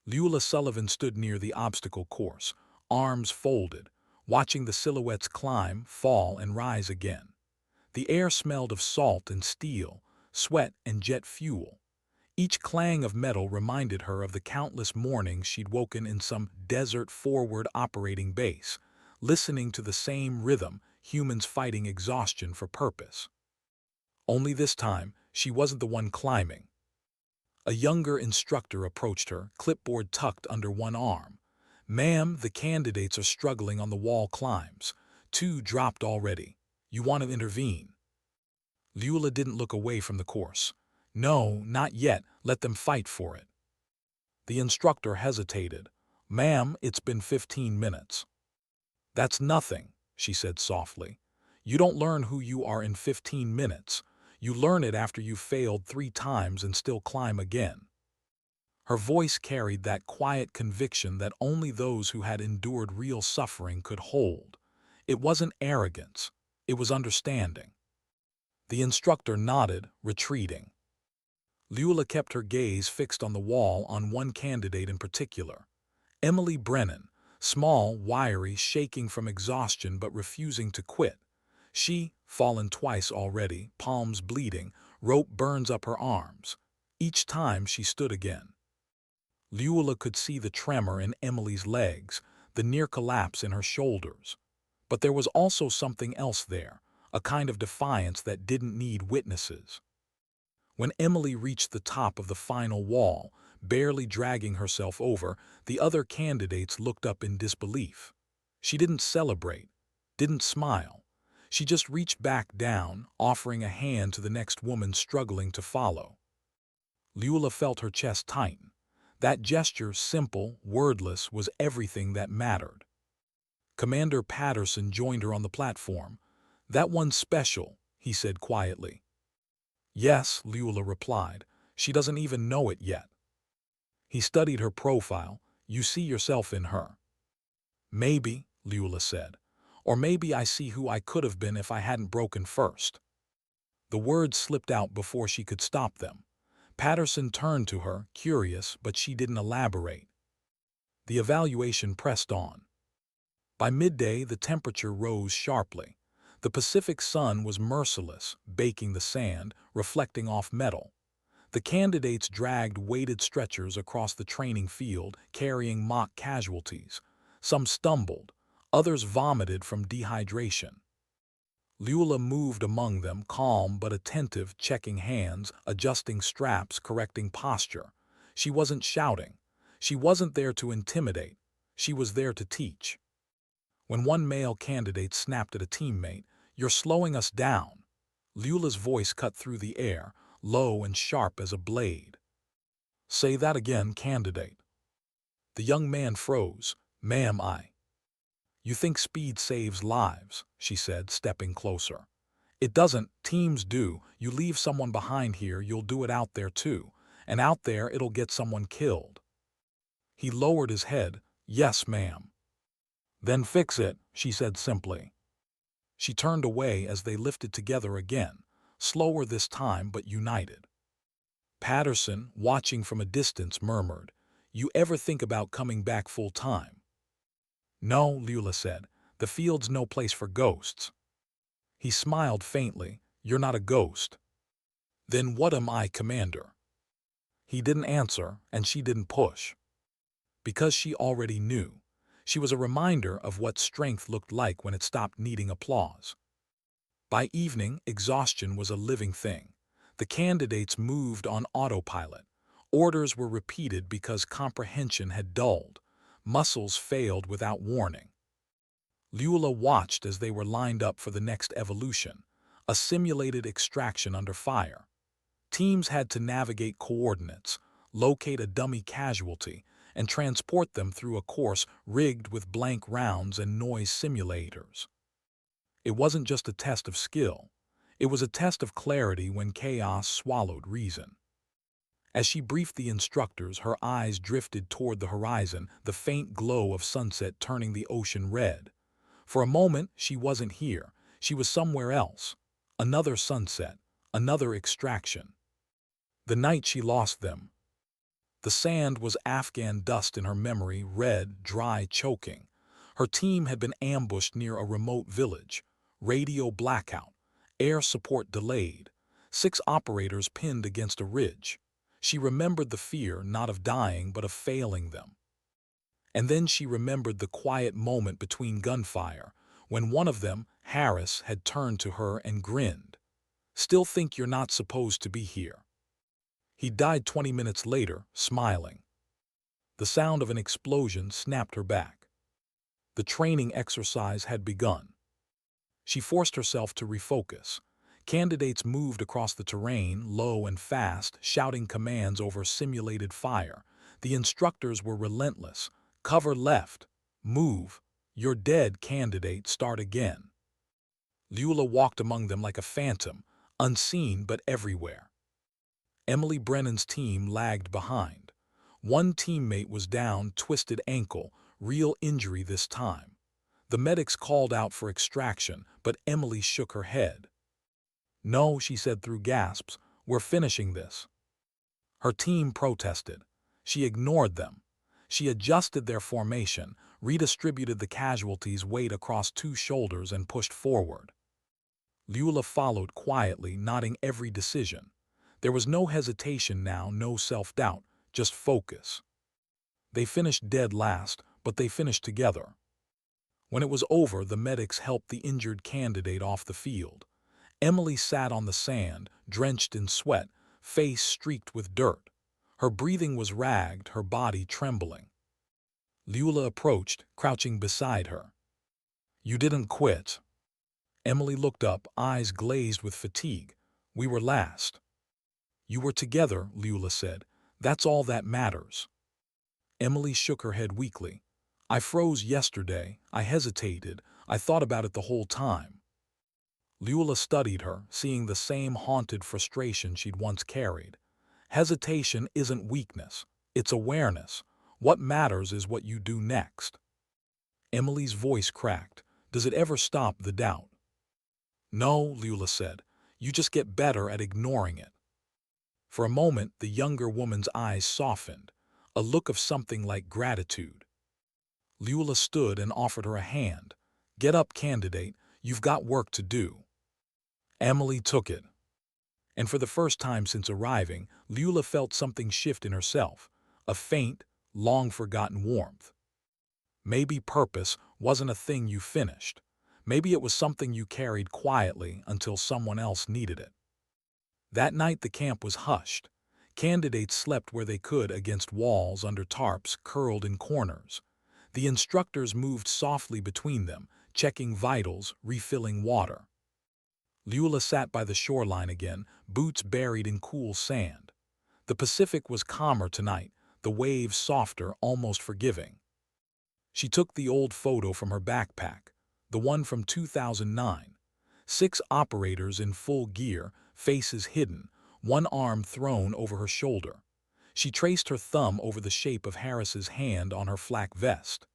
A: Luella Sullivan stood near the obstacle course, arms folded, watching the silhouettes climb, fall, and rise again. The air smelled of salt and steel, sweat and jet fuel. Each clang of metal reminded her of the countless mornings she'd woken in some desert forward operating base, listening to the same rhythm, humans fighting exhaustion for purpose. Only this time, she wasn't the one climbing. A younger instructor approached her, clipboard tucked under one arm. "Ma'am, the candidates are struggling on the wall climbs. 2 dropped already. You want to intervene?" Luella didn't look away from the course. "No, not yet. Let them fight for it." The instructor hesitated. "Ma'am, it's been 15 minutes. "That's nothing," she said softly. "You don't learn who you are in 15 minutes. You learn it after you've failed 3 times and still climb again." Her voice carried that quiet conviction that only those who had endured real suffering could hold. It wasn't arrogance. It was understanding. The instructor nodded, retreating. Luella kept her gaze fixed on the wall on one candidate in particular. Emily Brennan, small, wiry, shaking from exhaustion but refusing to quit. She, fallen twice already, palms bleeding, rope burns up her arms. Each time she stood again. Luella could see the tremor in Emily's legs, the near collapse in her shoulders. But there was also something else there, a kind of defiance that didn't need witnesses. When Emily reached the top of the final wall, barely dragging herself over, the other candidates looked up in disbelief. She didn't celebrate, didn't smile. She just reached back down, offering a hand to the next woman struggling to follow. Luella felt her chest tighten. That gesture, simple, wordless, was everything that mattered. Commander Patterson joined her on the platform. "That one's special," he said quietly. "Yes," Luella replied. "She doesn't even know it yet." He studied her profile. "You see yourself in her." "Maybe," Luella said. "Or maybe I see who I could have been if I hadn't broken first." The words slipped out before she could stop them. Patterson turned to her, curious, but she didn't elaborate. The evaluation pressed on. By midday, the temperature rose sharply. The Pacific sun was merciless, baking the sand, reflecting off metal. The candidates dragged weighted stretchers across the training field, carrying mock casualties. Some stumbled, others vomited from dehydration. Luella moved among them, calm but attentive, checking hands, adjusting straps, correcting posture. She wasn't shouting. She wasn't there to intimidate. She was there to teach. When one male candidate snapped at a teammate, "You're slowing us down," Luella's voice cut through the air, low and sharp as a blade. "Say that again, candidate." The young man froze. "Ma'am, You think speed saves lives," she said, stepping closer. "It doesn't. Teams do. You leave someone behind here, you'll do it out there too. And out there, it'll get someone killed." He lowered his head. "Yes, ma'am." "Then fix it," she said simply. She turned away as they lifted together again, slower this time but united. Patterson, watching from a distance, murmured, "You ever think about coming back full time?" "No," Luella said. "The field's no place for ghosts." He smiled faintly. "You're not a ghost." "Then what am I, Commander?" He didn't answer, and she didn't push. Because she already knew. She was a reminder of what strength looked like when it stopped needing applause. By evening, exhaustion was a living thing. The candidates moved on autopilot. Orders were repeated because comprehension had dulled. Muscles failed without warning. Luella watched as they were lined up for the next evolution, a simulated extraction under fire. Teams had to navigate coordinates, locate a dummy casualty, and transport them through a course rigged with blank rounds and noise simulators. It wasn't just a test of skill. It was a test of clarity when chaos swallowed reason. As she briefed the instructors, her eyes drifted toward the horizon, the faint glow of sunset turning the ocean red. For a moment, she wasn't here. She was somewhere else. Another sunset, another extraction. The night she lost them. The sand was Afghan dust in her memory, red, dry, choking. Her team had been ambushed near a remote village. Radio blackout. Air support delayed. 6 operators pinned against a ridge. She remembered the fear, not of dying, but of failing them. And then she remembered the quiet moment between gunfire, when one of them, Harris, had turned to her and grinned. "Still think you're not supposed to be here." He died 20 minutes later, smiling. The sound of an explosion snapped her back. The training exercise had begun. She forced herself to refocus. Candidates moved across the terrain, low and fast, shouting commands over simulated fire. The instructors were relentless. "Cover left. Move. You're dead, candidate. Start again." Luella walked among them like a phantom, unseen but everywhere. Emily Brennan's team lagged behind. One teammate was down, twisted ankle, real injury this time. The medics called out for extraction, but Emily shook her head. "No," she said through gasps, "we're finishing this." Her team protested. She ignored them. She adjusted their formation, redistributed the casualties' weight across 2 shoulders, and pushed forward. Luella followed quietly, nodding every decision. There was no hesitation now, no self-doubt, just focus. They finished dead last, but they finished together. When it was over, the medics helped the injured candidate off the field. Emily sat on the sand, drenched in sweat, face streaked with dirt. Her breathing was ragged, her body trembling. Luella approached, crouching beside her. "You didn't quit." Emily looked up, eyes glazed with fatigue. "We were last." "You were together," Luella said. "That's all that matters." Emily shook her head weakly. "I froze yesterday. I hesitated. I thought about it the whole time." Luella studied her, seeing the same haunted frustration she'd once carried. Hesitation isn't weakness. It's awareness. What matters is what you do next. Emily's voice cracked. "Does it ever stop the doubt?" "No," Luella said. "You just get better at ignoring it." For a moment, the younger woman's eyes softened, a look of something like gratitude. Luella stood and offered her a hand. "Get up, candidate. You've got work to do." Emily took it. And for the first time since arriving, Luella felt something shift in herself, a faint, long-forgotten warmth. Maybe purpose wasn't a thing you finished. Maybe it was something you carried quietly until someone else needed it. That night the camp was hushed. Candidates slept where they could, against walls, under tarps, curled in corners. The instructors moved softly between them, checking vitals, refilling water. Luella sat by the shoreline again, boots buried in cool sand. The Pacific was calmer tonight, the waves softer, almost forgiving. She took the old photo from her backpack, the one from 2009. 6 operators in full gear, faces hidden, one arm thrown over her shoulder. She traced her thumb over the shape of Harris's hand on her flak vest.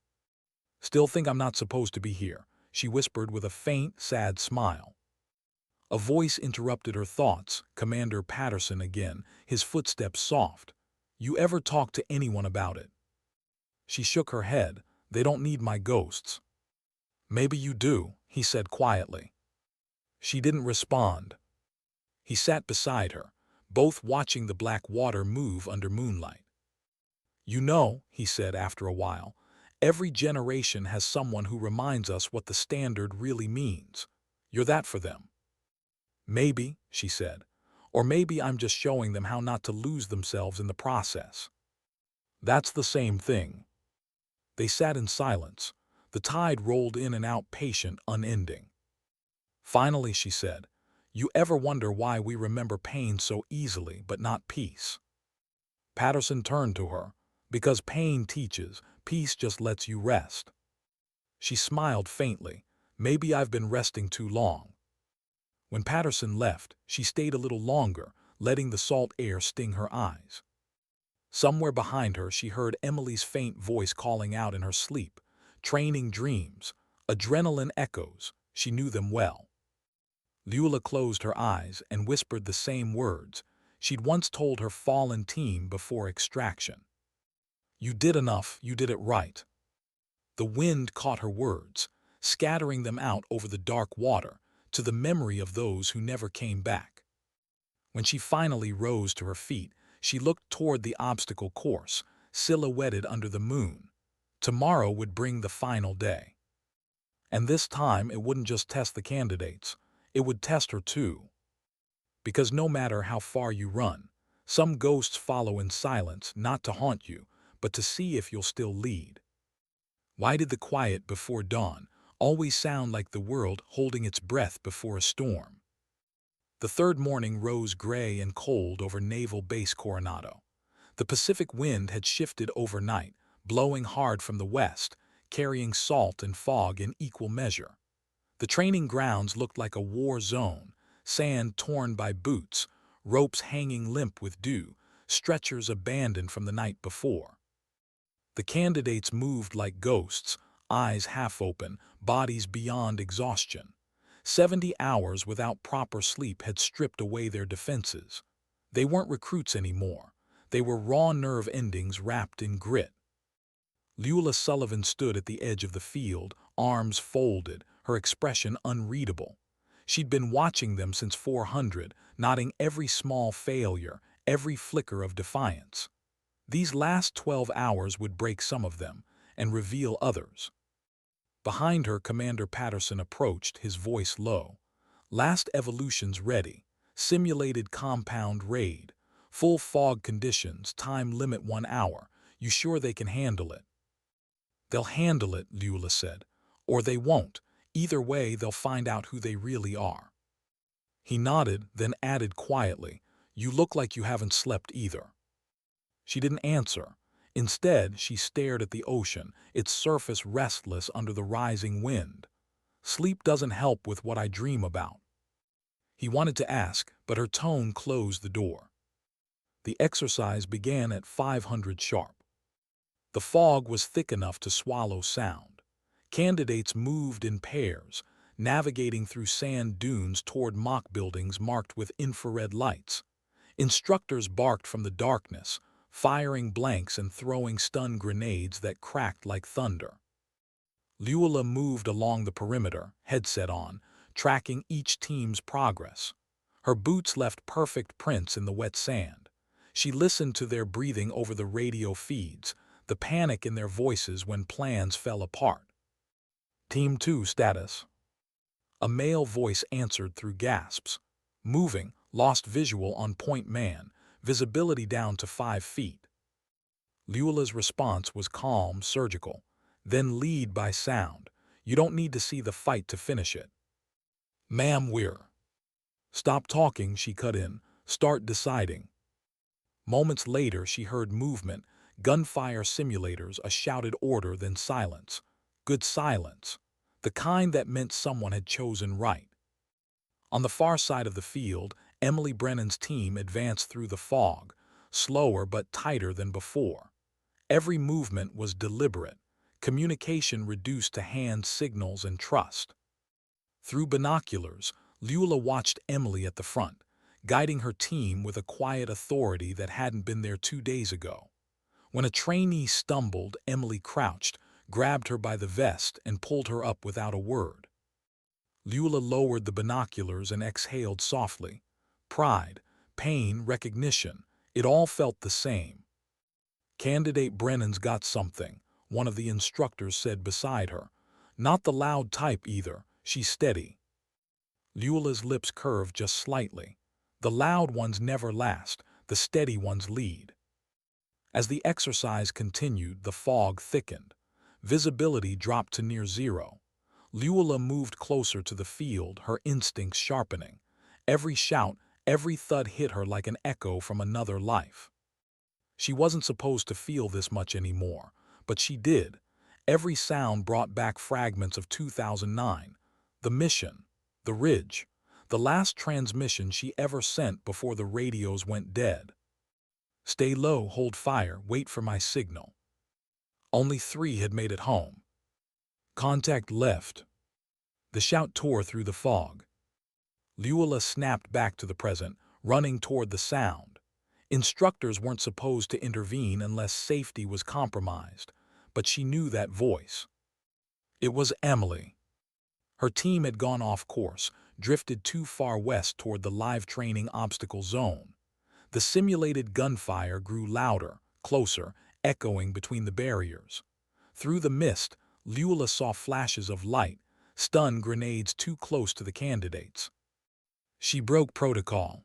A: "Still think I'm not supposed to be here," she whispered with a faint, sad smile. A voice interrupted her thoughts, Commander Patterson again, his footsteps soft. "You ever talk to anyone about it?" She shook her head. "They don't need my ghosts." "Maybe you do," he said quietly. She didn't respond. He sat beside her, both watching the black water move under moonlight. "You know," he said after a while, "every generation has someone who reminds us what the standard really means. You're that for them." "Maybe," she said. Or maybe I'm just showing them how not to lose themselves in the process. That's the same thing. They sat in silence. The tide rolled in and out, patient, unending. Finally, she said, "You ever wonder why we remember pain so easily but not peace?" Patterson turned to her. "Because pain teaches, peace just lets you rest." She smiled faintly. "Maybe I've been resting too long." When Patterson left, she stayed a little longer, letting the salt air sting her eyes. Somewhere behind her, she heard Emily's faint voice calling out in her sleep. Training dreams, adrenaline echoes, she knew them well. Luella closed her eyes and whispered the same words she'd once told her fallen team before extraction. "You did enough, you did it right." The wind caught her words, scattering them out over the dark water to the memory of those who never came back. When she finally rose to her feet, she looked toward the obstacle course, silhouetted under the moon. Tomorrow would bring the final day. And this time it wouldn't just test the candidates, it would test her too. Because no matter how far you run, some ghosts follow in silence, not to haunt you, but to see if you'll still lead. Why did the quiet before dawn always sound like the world holding its breath before a storm? The third morning rose gray and cold over Naval Base Coronado. The Pacific wind had shifted overnight, blowing hard from the west, carrying salt and fog in equal measure. The training grounds looked like a war zone, sand torn by boots, ropes hanging limp with dew, stretchers abandoned from the night before. The candidates moved like ghosts, eyes half open, bodies beyond exhaustion. 70 hours without proper sleep had stripped away their defenses. They weren't recruits anymore. They were raw nerve endings wrapped in grit. Luella Sullivan stood at the edge of the field, arms folded, her expression unreadable. She'd been watching them since 400, noting every small failure, every flicker of defiance. These last 12 hours would break some of them and reveal others. Behind her, Commander Patterson approached, his voice low. "Last evolution's ready. Simulated compound raid. Full fog conditions, time limit 1 hour. You sure they can handle it?" "They'll handle it," Luella said. "Or they won't. Either way, they'll find out who they really are." He nodded, then added quietly, "You look like you haven't slept either." She didn't answer. Instead, she stared at the ocean, its surface restless under the rising wind. "Sleep doesn't help with what I dream about." He wanted to ask, but her tone closed the door. The exercise began at 500 sharp. The fog was thick enough to swallow sound. Candidates moved in pairs, navigating through sand dunes toward mock buildings marked with infrared lights. Instructors barked from the darkness, firing blanks and throwing stun grenades that cracked like thunder. Luella moved along the perimeter, headset on, tracking each team's progress. Her boots left perfect prints in the wet sand. She listened to their breathing over the radio feeds, the panic in their voices when plans fell apart. "Team 2 status." A male voice answered through gasps. "Moving, lost visual on Point Man, visibility down to 5 feet." Luella's response was calm, surgical. "Then lead by sound. You don't need to see the fight to finish it." "Ma'am, we're—" "Stop talking," she cut in. "Start deciding." Moments later, she heard movement, gunfire simulators, a shouted order, then silence. Good silence. The kind that meant someone had chosen right. On the far side of the field, Emily Brennan's team advanced through the fog, slower but tighter than before. Every movement was deliberate, communication reduced to hand signals and trust. Through binoculars, Luella watched Emily at the front, guiding her team with a quiet authority that hadn't been there 2 days ago. When a trainee stumbled, Emily crouched, grabbed her by the vest, and pulled her up without a word. Luella lowered the binoculars and exhaled softly. Pride, pain, recognition, it all felt the same. "Candidate Brennan's got something," one of the instructors said beside her. "Not the loud type either, she's steady." Luella's lips curved just slightly. The loud ones never last, the steady ones lead. As the exercise continued, the fog thickened. Visibility dropped to near zero. Luella moved closer to the field, her instincts sharpening. Every shout, every thud hit her like an echo from another life. She wasn't supposed to feel this much anymore, but she did. Every sound brought back fragments of 2009, the mission, the ridge, the last transmission she ever sent before the radios went dead. Stay low, hold fire, wait for my signal. Only 3 had made it home. Contact left. The shout tore through the fog. Luella snapped back to the present, running toward the sound. Instructors weren't supposed to intervene unless safety was compromised, but she knew that voice. It was Emily. Her team had gone off course, drifted too far west toward the live training obstacle zone. The simulated gunfire grew louder, closer, echoing between the barriers. Through the mist, Luella saw flashes of light, stun grenades too close to the candidates. She broke protocol.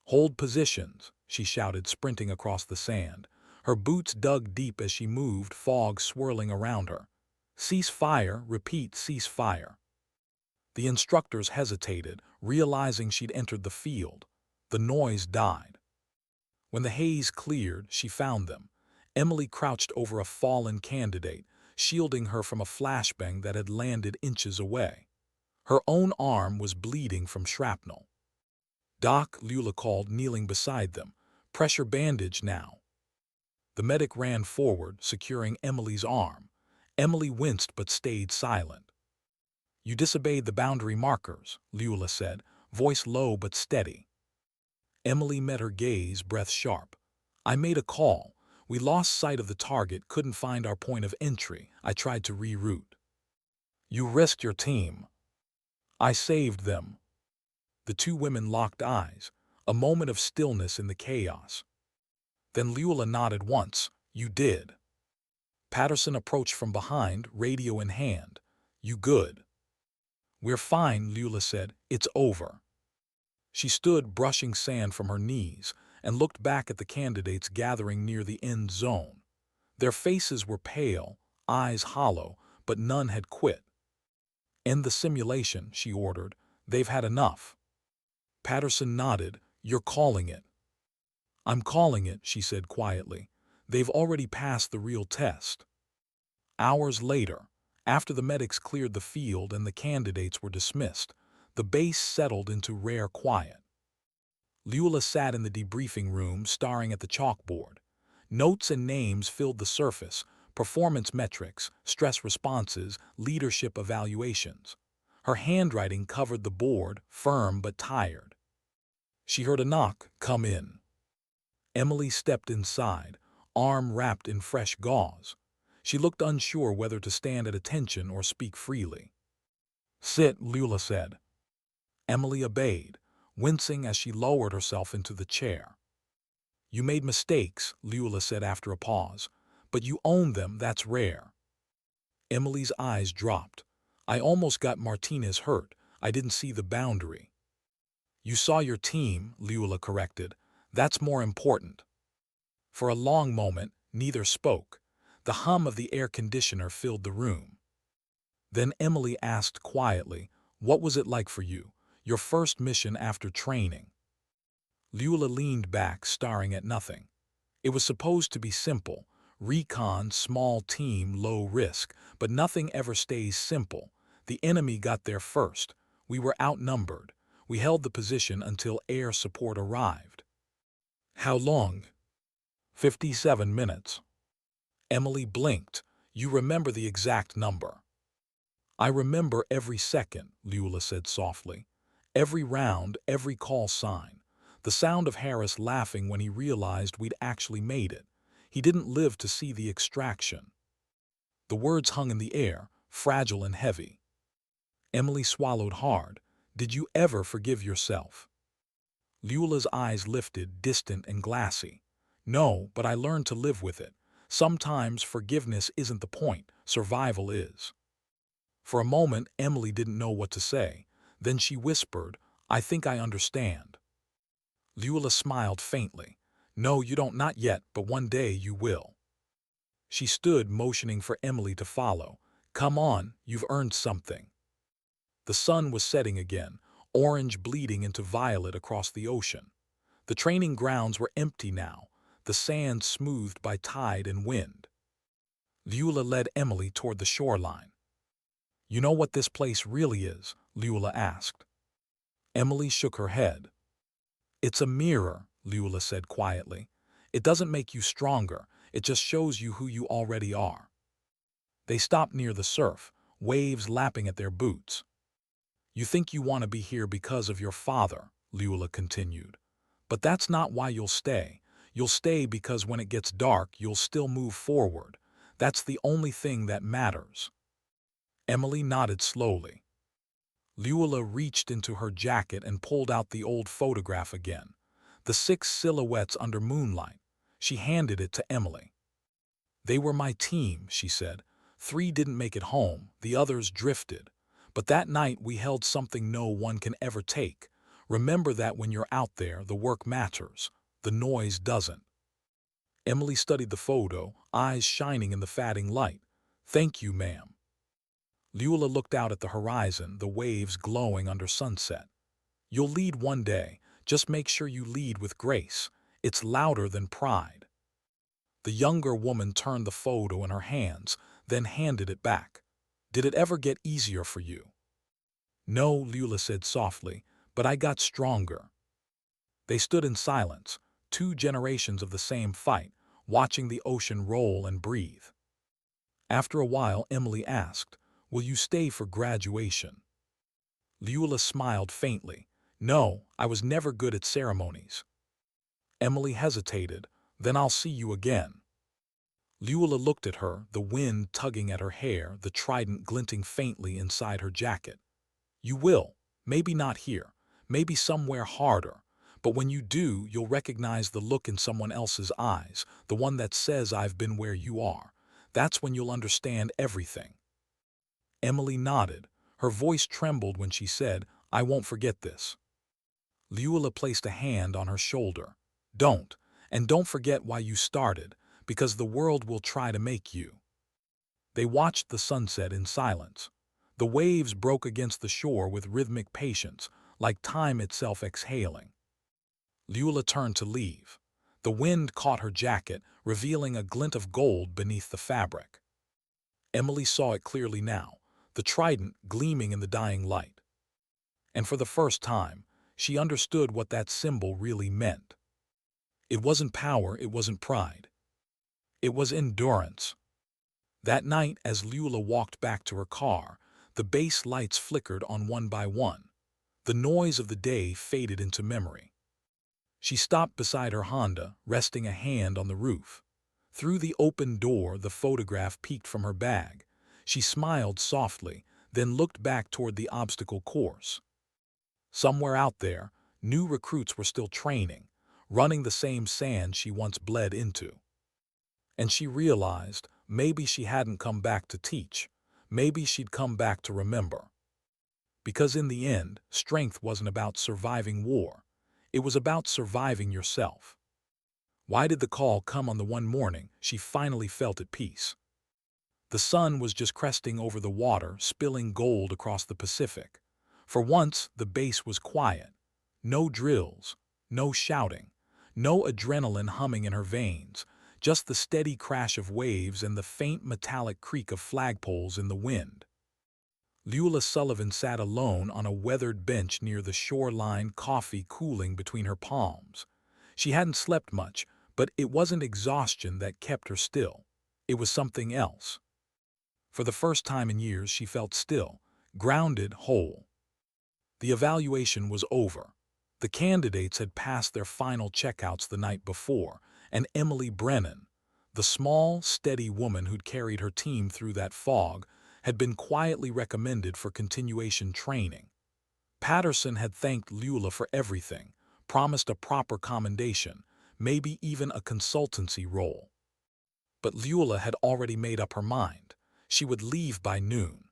A: "Hold positions," she shouted, sprinting across the sand. Her boots dug deep as she moved, fog swirling around her. "Cease fire, repeat, cease fire." The instructors hesitated, realizing she'd entered the field. The noise died. When the haze cleared, she found them. Emily crouched over a fallen candidate, shielding her from a flashbang that had landed inches away. Her own arm was bleeding from shrapnel. "Doc," Luella called, kneeling beside them. "Pressure bandage now." The medic ran forward, securing Emily's arm. Emily winced but stayed silent. "You disobeyed the boundary markers," Luella said, voice low but steady. Emily met her gaze, breath sharp. "I made a call. We lost sight of the target, couldn't find our point of entry. I tried to reroute." "You risked your team." "I saved them." The 2 women locked eyes, a moment of stillness in the chaos. Then Luella nodded once. "You did." Patterson approached from behind, radio in hand. "You good?" "We're fine," Luella said. "It's over." She stood, brushing sand from her knees, and looked back at the candidates gathering near the end zone. Their faces were pale, eyes hollow, but none had quit. "End the simulation," she ordered. "They've had enough." Patterson nodded. "You're calling it." "I'm calling it," she said quietly. "They've already passed the real test." Hours later, after the medics cleared the field and the candidates were dismissed, the base settled into rare quiet. Luella sat in the debriefing room, staring at the chalkboard. Notes and names filled the surface: performance metrics, stress responses, leadership evaluations. Her handwriting covered the board, firm but tired. She heard a knock. "Come in." Emily stepped inside, arm wrapped in fresh gauze. She looked unsure whether to stand at attention or speak freely. "Sit," Luella said. Emily obeyed, wincing as she lowered herself into the chair. "You made mistakes," Luella said after a pause, "but you owned them. That's rare." Emily's eyes dropped. "I almost got Martinez hurt. I didn't see the boundary." "You saw your team," Luella corrected. "That's more important." For a long moment, neither spoke. The hum of the air conditioner filled the room. Then Emily asked quietly, "What was it like for you, your first mission after training?" Luella leaned back, staring at nothing. It was supposed to be simple: recon, small team, low risk, but nothing ever stays simple. The enemy got there first. We were outnumbered. We held the position until air support arrived. "How long?" 57 minutes. Emily blinked. "You remember the exact number?" "I remember every second," Luella said softly. "Every round, every call sign. The sound of Harris laughing when he realized we'd actually made it. He didn't live to see the extraction." The words hung in the air, fragile and heavy. Emily swallowed hard. "Did you ever forgive yourself?" Luella's eyes lifted, distant and glassy. "No, but I learned to live with it. Sometimes forgiveness isn't the point, survival is." For a moment, Emily didn't know what to say. Then she whispered, "I think I understand." Luella smiled faintly. No, you don't, not yet, but one day you will. She stood, motioning for Emily to follow. Come on, you've earned something. The sun was setting again, orange bleeding into violet across the ocean. The training grounds were empty now, the sand smoothed by tide and wind. Luella led Emily toward the shoreline. You know what this place really is? Luella asked. Emily shook her head. It's a mirror, Luella said quietly. It doesn't make you stronger, it just shows you who you already are. They stopped near the surf, waves lapping at their boots. You think you want to be here because of your father, Luella continued. But that's not why you'll stay. You'll stay because when it gets dark, you'll still move forward. That's the only thing that matters. Emily nodded slowly. Luella reached into her jacket and pulled out the old photograph again. The 6 silhouettes under moonlight. She handed it to Emily. They were my team, she said. 3 didn't make it home, the others drifted. But that night we held something no one can ever take. Remember that when you're out there, the work matters. The noise doesn't. Emily studied the photo, eyes shining in the fading light. Thank you, ma'am. Luella looked out at the horizon, the waves glowing under sunset. You'll lead one day. Just make sure you lead with grace. It's louder than pride. The younger woman turned the photo in her hands, then handed it back. Did it ever get easier for you? No, Luella said softly, but I got stronger. They stood in silence, 2 generations of the same fight, watching the ocean roll and breathe. After a while, Emily asked, will you stay for graduation? Luella smiled faintly. No, I was never good at ceremonies. Emily hesitated. Then I'll see you again. Luella looked at her, the wind tugging at her hair, the trident glinting faintly inside her jacket. You will. Maybe not here. Maybe somewhere harder. But when you do, you'll recognize the look in someone else's eyes, the one that says, I've been where you are. That's when you'll understand everything. Emily nodded. Her voice trembled when she said, I won't forget this. Luella placed a hand on her shoulder. Don't. And don't forget why you started, because the world will try to make you. They watched the sunset in silence. The waves broke against the shore with rhythmic patience, like time itself exhaling. Luella turned to leave. The wind caught her jacket, revealing a glint of gold beneath the fabric. Emily saw it clearly now, the trident gleaming in the dying light. And for the first time, she understood what that symbol really meant. It wasn't power, it wasn't pride. It was endurance. That night, as Luella walked back to her car, the base lights flickered on one by one. The noise of the day faded into memory. She stopped beside her Honda, resting a hand on the roof. Through the open door, the photograph peeked from her bag. She smiled softly, then looked back toward the obstacle course. Somewhere out there, new recruits were still training, running the same sand she once bled into. And she realized maybe she hadn't come back to teach. Maybe she'd come back to remember. Because in the end, strength wasn't about surviving war. It was about surviving yourself. Why did the call come on the one morning she finally felt at peace? The sun was just cresting over the water, spilling gold across the Pacific. For once, the base was quiet. No drills, no shouting, no adrenaline humming in her veins, just the steady crash of waves and the faint metallic creak of flagpoles in the wind. Luella Sullivan sat alone on a weathered bench near the shoreline, coffee cooling between her palms. She hadn't slept much, but it wasn't exhaustion that kept her still. It was something else. For the first time in years, she felt still, grounded, whole. The evaluation was over. The candidates had passed their final checkouts the night before, and Emily Brennan, the small, steady woman who'd carried her team through that fog, had been quietly recommended for continuation training. Patterson had thanked Luella for everything, promised a proper commendation, maybe even a consultancy role. But Luella had already made up her mind. She would leave by noon.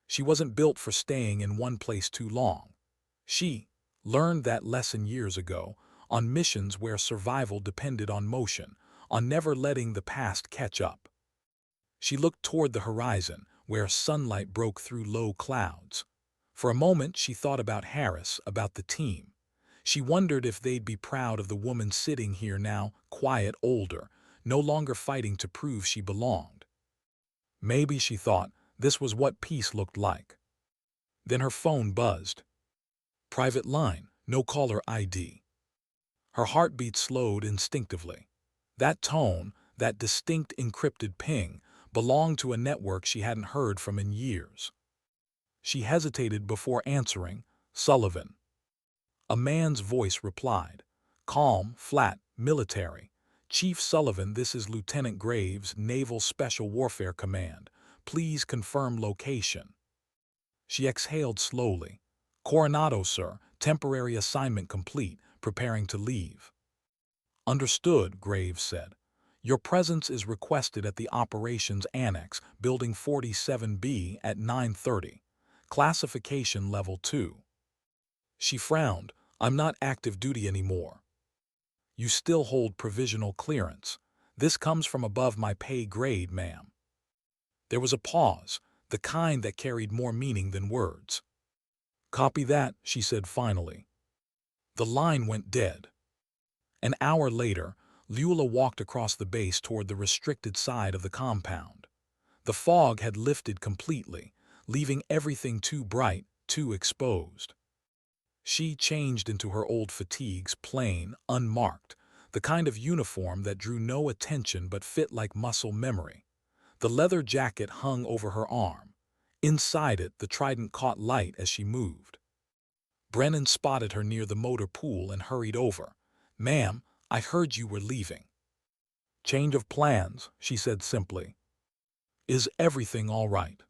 A: She wasn't built for staying in one place too long. She learned that lesson years ago, on missions where survival depended on motion, on never letting the past catch up. She looked toward the horizon, where sunlight broke through low clouds. For a moment she thought about Harris, about the team. She wondered if they'd be proud of the woman sitting here now, quiet, older, no longer fighting to prove she belonged. Maybe, she thought, this was what peace looked like. Then her phone buzzed. Private line, no caller ID. Her heartbeat slowed instinctively. That tone, that distinct encrypted ping, belonged to a network she hadn't heard from in years. She hesitated before answering. Sullivan. A man's voice replied. Calm, flat, military. Chief Sullivan, this is Lieutenant Graves, Naval Special Warfare Command. Please confirm location. She exhaled slowly. Coronado, sir. Temporary assignment complete. Preparing to leave. Understood, Graves said. Your presence is requested at the Operations Annex, Building 47B at 9:30. Classification Level 2. She frowned. I'm not active duty anymore. You still hold provisional clearance. This comes from above my pay grade, ma'am. There was a pause, the kind that carried more meaning than words. Copy that, she said finally. The line went dead. An hour later, Luella walked across the base toward the restricted side of the compound. The fog had lifted completely, leaving everything too bright, too exposed. She changed into her old fatigues, plain, unmarked, the kind of uniform that drew no attention but fit like muscle memory. The leather jacket hung over her arm. Inside it, the trident caught light as she moved. Brennan spotted her near the motor pool and hurried over. Ma'am, I heard you were leaving. Change of plans, she said simply. Is everything all right?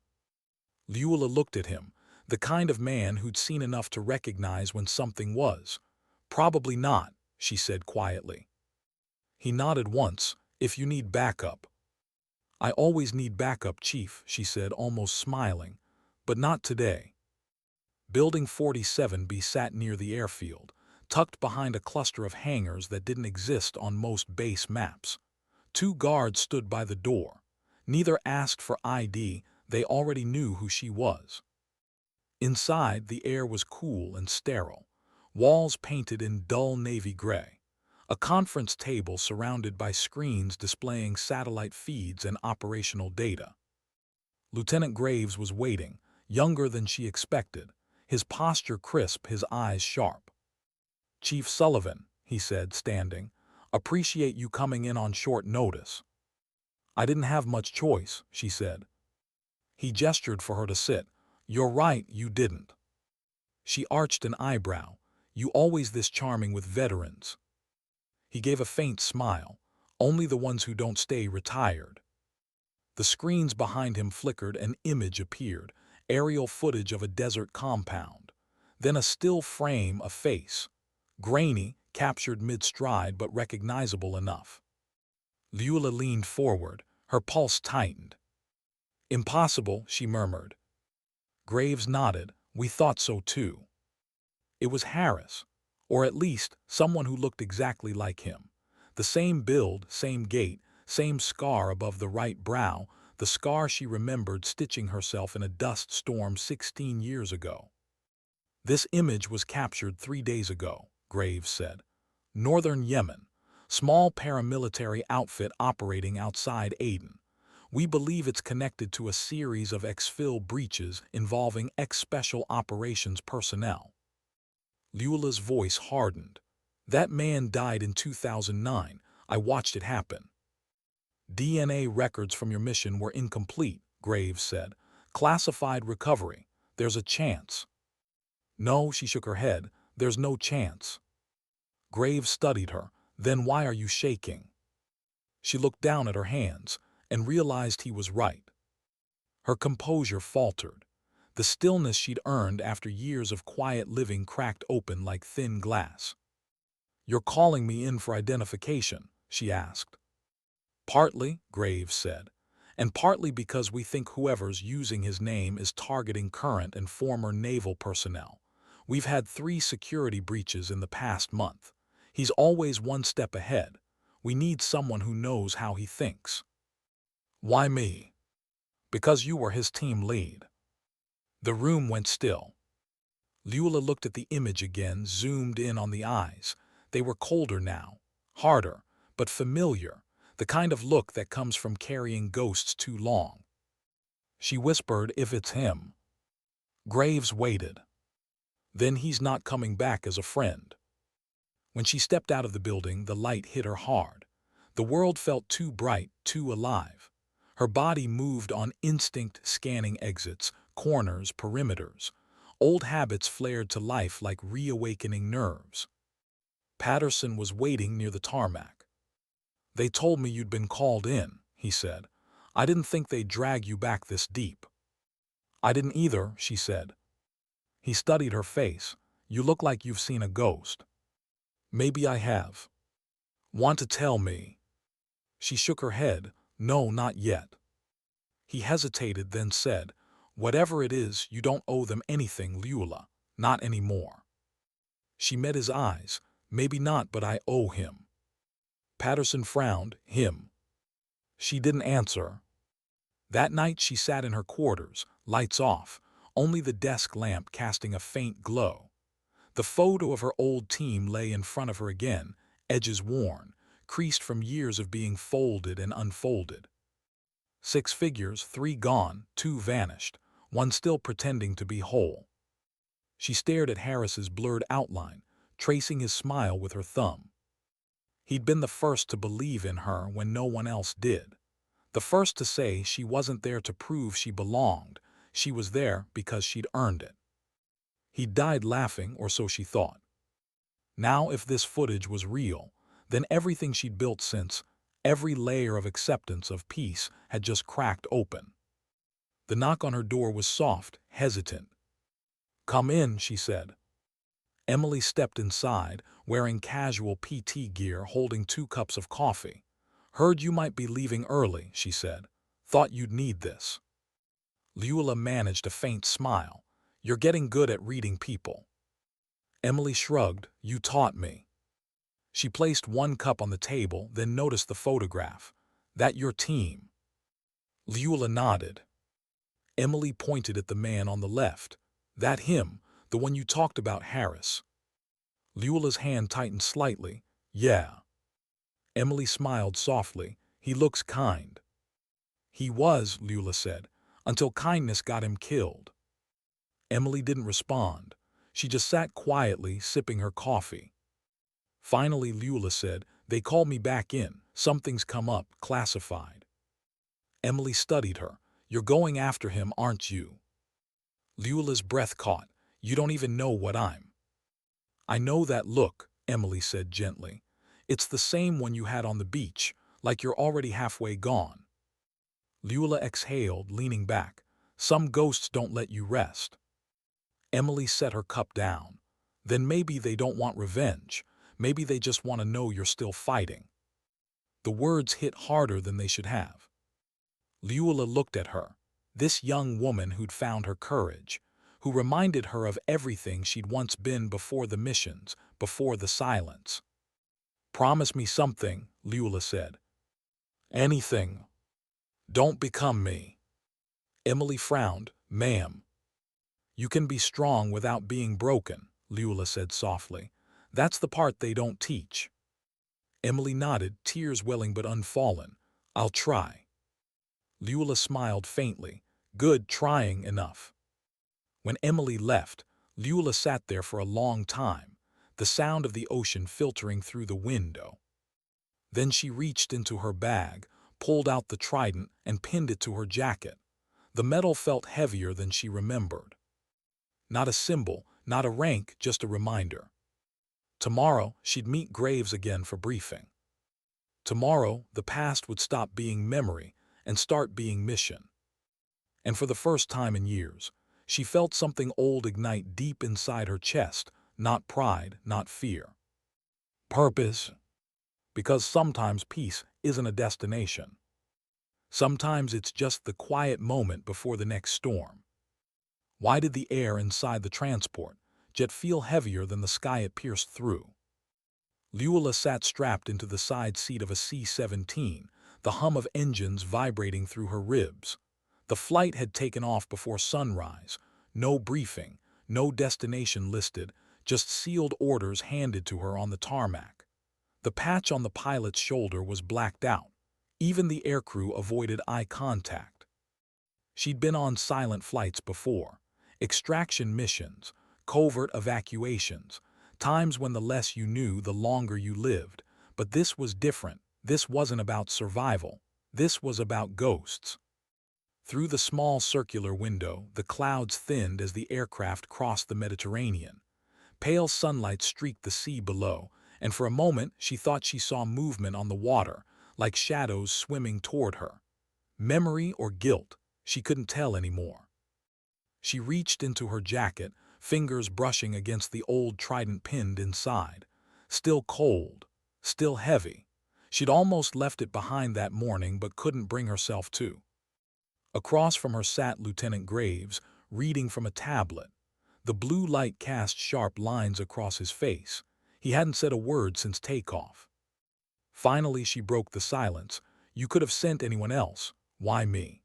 A: Luella looked at him, the kind of man who'd seen enough to recognize when something was. Probably not, she said quietly. He nodded once. If you need backup. I always need backup, Chief, she said, almost smiling. But not today. Building 47B sat near the airfield, tucked behind a cluster of hangars that didn't exist on most base maps. 2 guards stood by the door. Neither asked for ID, they already knew who she was. Inside, the air was cool and sterile, walls painted in dull navy gray. A conference table surrounded by screens displaying satellite feeds and operational data. Lieutenant Graves was waiting, younger than she expected, his posture crisp, his eyes sharp. Chief Sullivan, he said, standing, appreciate you coming in on short notice. I didn't have much choice, she said. He gestured for her to sit. You're right, you didn't. She arched an eyebrow. You always this charming with veterans. He gave a faint smile. Only the ones who don't stay retired. The screens behind him flickered, an image appeared, aerial footage of a desert compound. Then a still frame, a face. Grainy, captured mid-stride but recognizable enough. Luella leaned forward, her pulse tightened. Impossible, she murmured. Graves nodded. We thought so too. It was Harris, or at least someone who looked exactly like him. The same build, same gait, same scar above the right brow, the scar she remembered stitching herself in a dust storm 16 years ago. This image was captured 3 days ago, Graves said. Northern Yemen, small paramilitary outfit operating outside Aden. We believe it's connected to a series of exfil breaches involving ex-special operations personnel. Luella's voice hardened. That man died in 2009. I watched it happen. DNA records from your mission were incomplete, Graves said. Classified recovery. There's a chance. No, she shook her head. There's no chance. Graves studied her. Then why are you shaking? She looked down at her hands and realized he was right. Her composure faltered. The stillness she'd earned after years of quiet living cracked open like thin glass. You're calling me in for identification, she asked. Partly, Graves said, and partly because we think whoever's using his name is targeting current and former naval personnel. We've had 3 security breaches in the past month. He's always one step ahead. We need someone who knows how he thinks." "Why me?" "Because you were his team lead." The room went still. Luella looked at the image again, zoomed in on the eyes. They were colder now, harder, but familiar, the kind of look that comes from carrying ghosts too long. She whispered, "If it's him." Graves waited. "Then he's not coming back as a friend." When she stepped out of the building, the light hit her hard. The world felt too bright, too alive. Her body moved on instinct, scanning exits, corners, perimeters. Old habits flared to life like reawakening nerves. Patterson was waiting near the tarmac. "They told me you'd been called in," he said. "I didn't think they'd drag you back this deep." "I didn't either," she said. He studied her face. "You look like you've seen a ghost." "Maybe I have." "Want to tell me?" She shook her head. "No, not yet." He hesitated, then said, "Whatever it is, you don't owe them anything, Luella. Not anymore." She met his eyes. "Maybe not, but I owe him." Patterson frowned. "Him?" She didn't answer. That night she sat in her quarters, lights off, only the desk lamp casting a faint glow. The photo of her old team lay in front of her again, edges worn, creased from years of being folded and unfolded. 6 figures, 3 gone, 2 vanished, one still pretending to be whole. She stared at Harris's blurred outline, tracing his smile with her thumb. He'd been the first to believe in her when no one else did. The first to say she wasn't there to prove she belonged, she was there because she'd earned it. He died laughing, or so she thought. Now, if this footage was real, then everything she'd built since, every layer of acceptance, of peace, had just cracked open. The knock on her door was soft, hesitant. "Come in," she said. Emily stepped inside, wearing casual PT gear, holding 2 cups of coffee. "Heard you might be leaving early," she said. "Thought you'd need this." Luella managed a faint smile. "You're getting good at reading people." Emily shrugged. "You taught me." She placed 1 cup on the table, then noticed the photograph. "That your team?" Luella nodded. Emily pointed at the man on the left. "That him, the one you talked about, Harris?" Luella's hand tightened slightly. "Yeah." Emily smiled softly. "He looks kind." "He was," Luella said, "until kindness got him killed." Emily didn't respond. She just sat quietly, sipping her coffee. Finally, Luella said, "They called me back in. Something's come up, classified." Emily studied her. "You're going after him, aren't you?" Luella's breath caught. "You don't even know what I'm." "I know that look," Emily said gently. "It's the same one you had on the beach, like you're already halfway gone." Luella exhaled, leaning back. "Some ghosts don't let you rest." Emily set her cup down. "Then maybe they don't want revenge. Maybe they just want to know you're still fighting." The words hit harder than they should have. Luella looked at her, this young woman who'd found her courage, who reminded her of everything she'd once been before the missions, before the silence. "Promise me something," Luella said. "Anything. Don't become me." Emily frowned. "Ma'am." "You can be strong without being broken," Luella said softly. "That's the part they don't teach." Emily nodded, tears welling but unfallen. "I'll try." Luella smiled faintly. "Good, trying enough." When Emily left, Luella sat there for a long time, the sound of the ocean filtering through the window. Then she reached into her bag, pulled out the trident, and pinned it to her jacket. The metal felt heavier than she remembered. Not a symbol, not a rank, just a reminder. Tomorrow, she'd meet Graves again for briefing. Tomorrow, the past would stop being memory and start being mission. And for the first time in years, she felt something old ignite deep inside her chest, not pride, not fear. Purpose. Because sometimes peace isn't a destination. Sometimes it's just the quiet moment before the next storm. Why did the air inside the transport jet feel heavier than the sky it pierced through? Luella sat strapped into the side seat of a C-17, the hum of engines vibrating through her ribs. The flight had taken off before sunrise. No briefing, no destination listed, just sealed orders handed to her on the tarmac. The patch on the pilot's shoulder was blacked out. Even the aircrew avoided eye contact. She'd been on silent flights before. Extraction missions, covert evacuations, times when the less you knew, the longer you lived. But this was different. This wasn't about survival. This was about ghosts. Through the small circular window, the clouds thinned as the aircraft crossed the Mediterranean. Pale sunlight streaked the sea below, and for a moment she thought she saw movement on the water, like shadows swimming toward her. Memory or guilt, she couldn't tell anymore. She reached into her jacket, fingers brushing against the old trident pinned inside. Still cold, still heavy. She'd almost left it behind that morning but couldn't bring herself to. Across from her sat Lieutenant Graves, reading from a tablet. The blue light cast sharp lines across his face. He hadn't said a word since takeoff. Finally she broke the silence. "You could have sent anyone else. Why me?"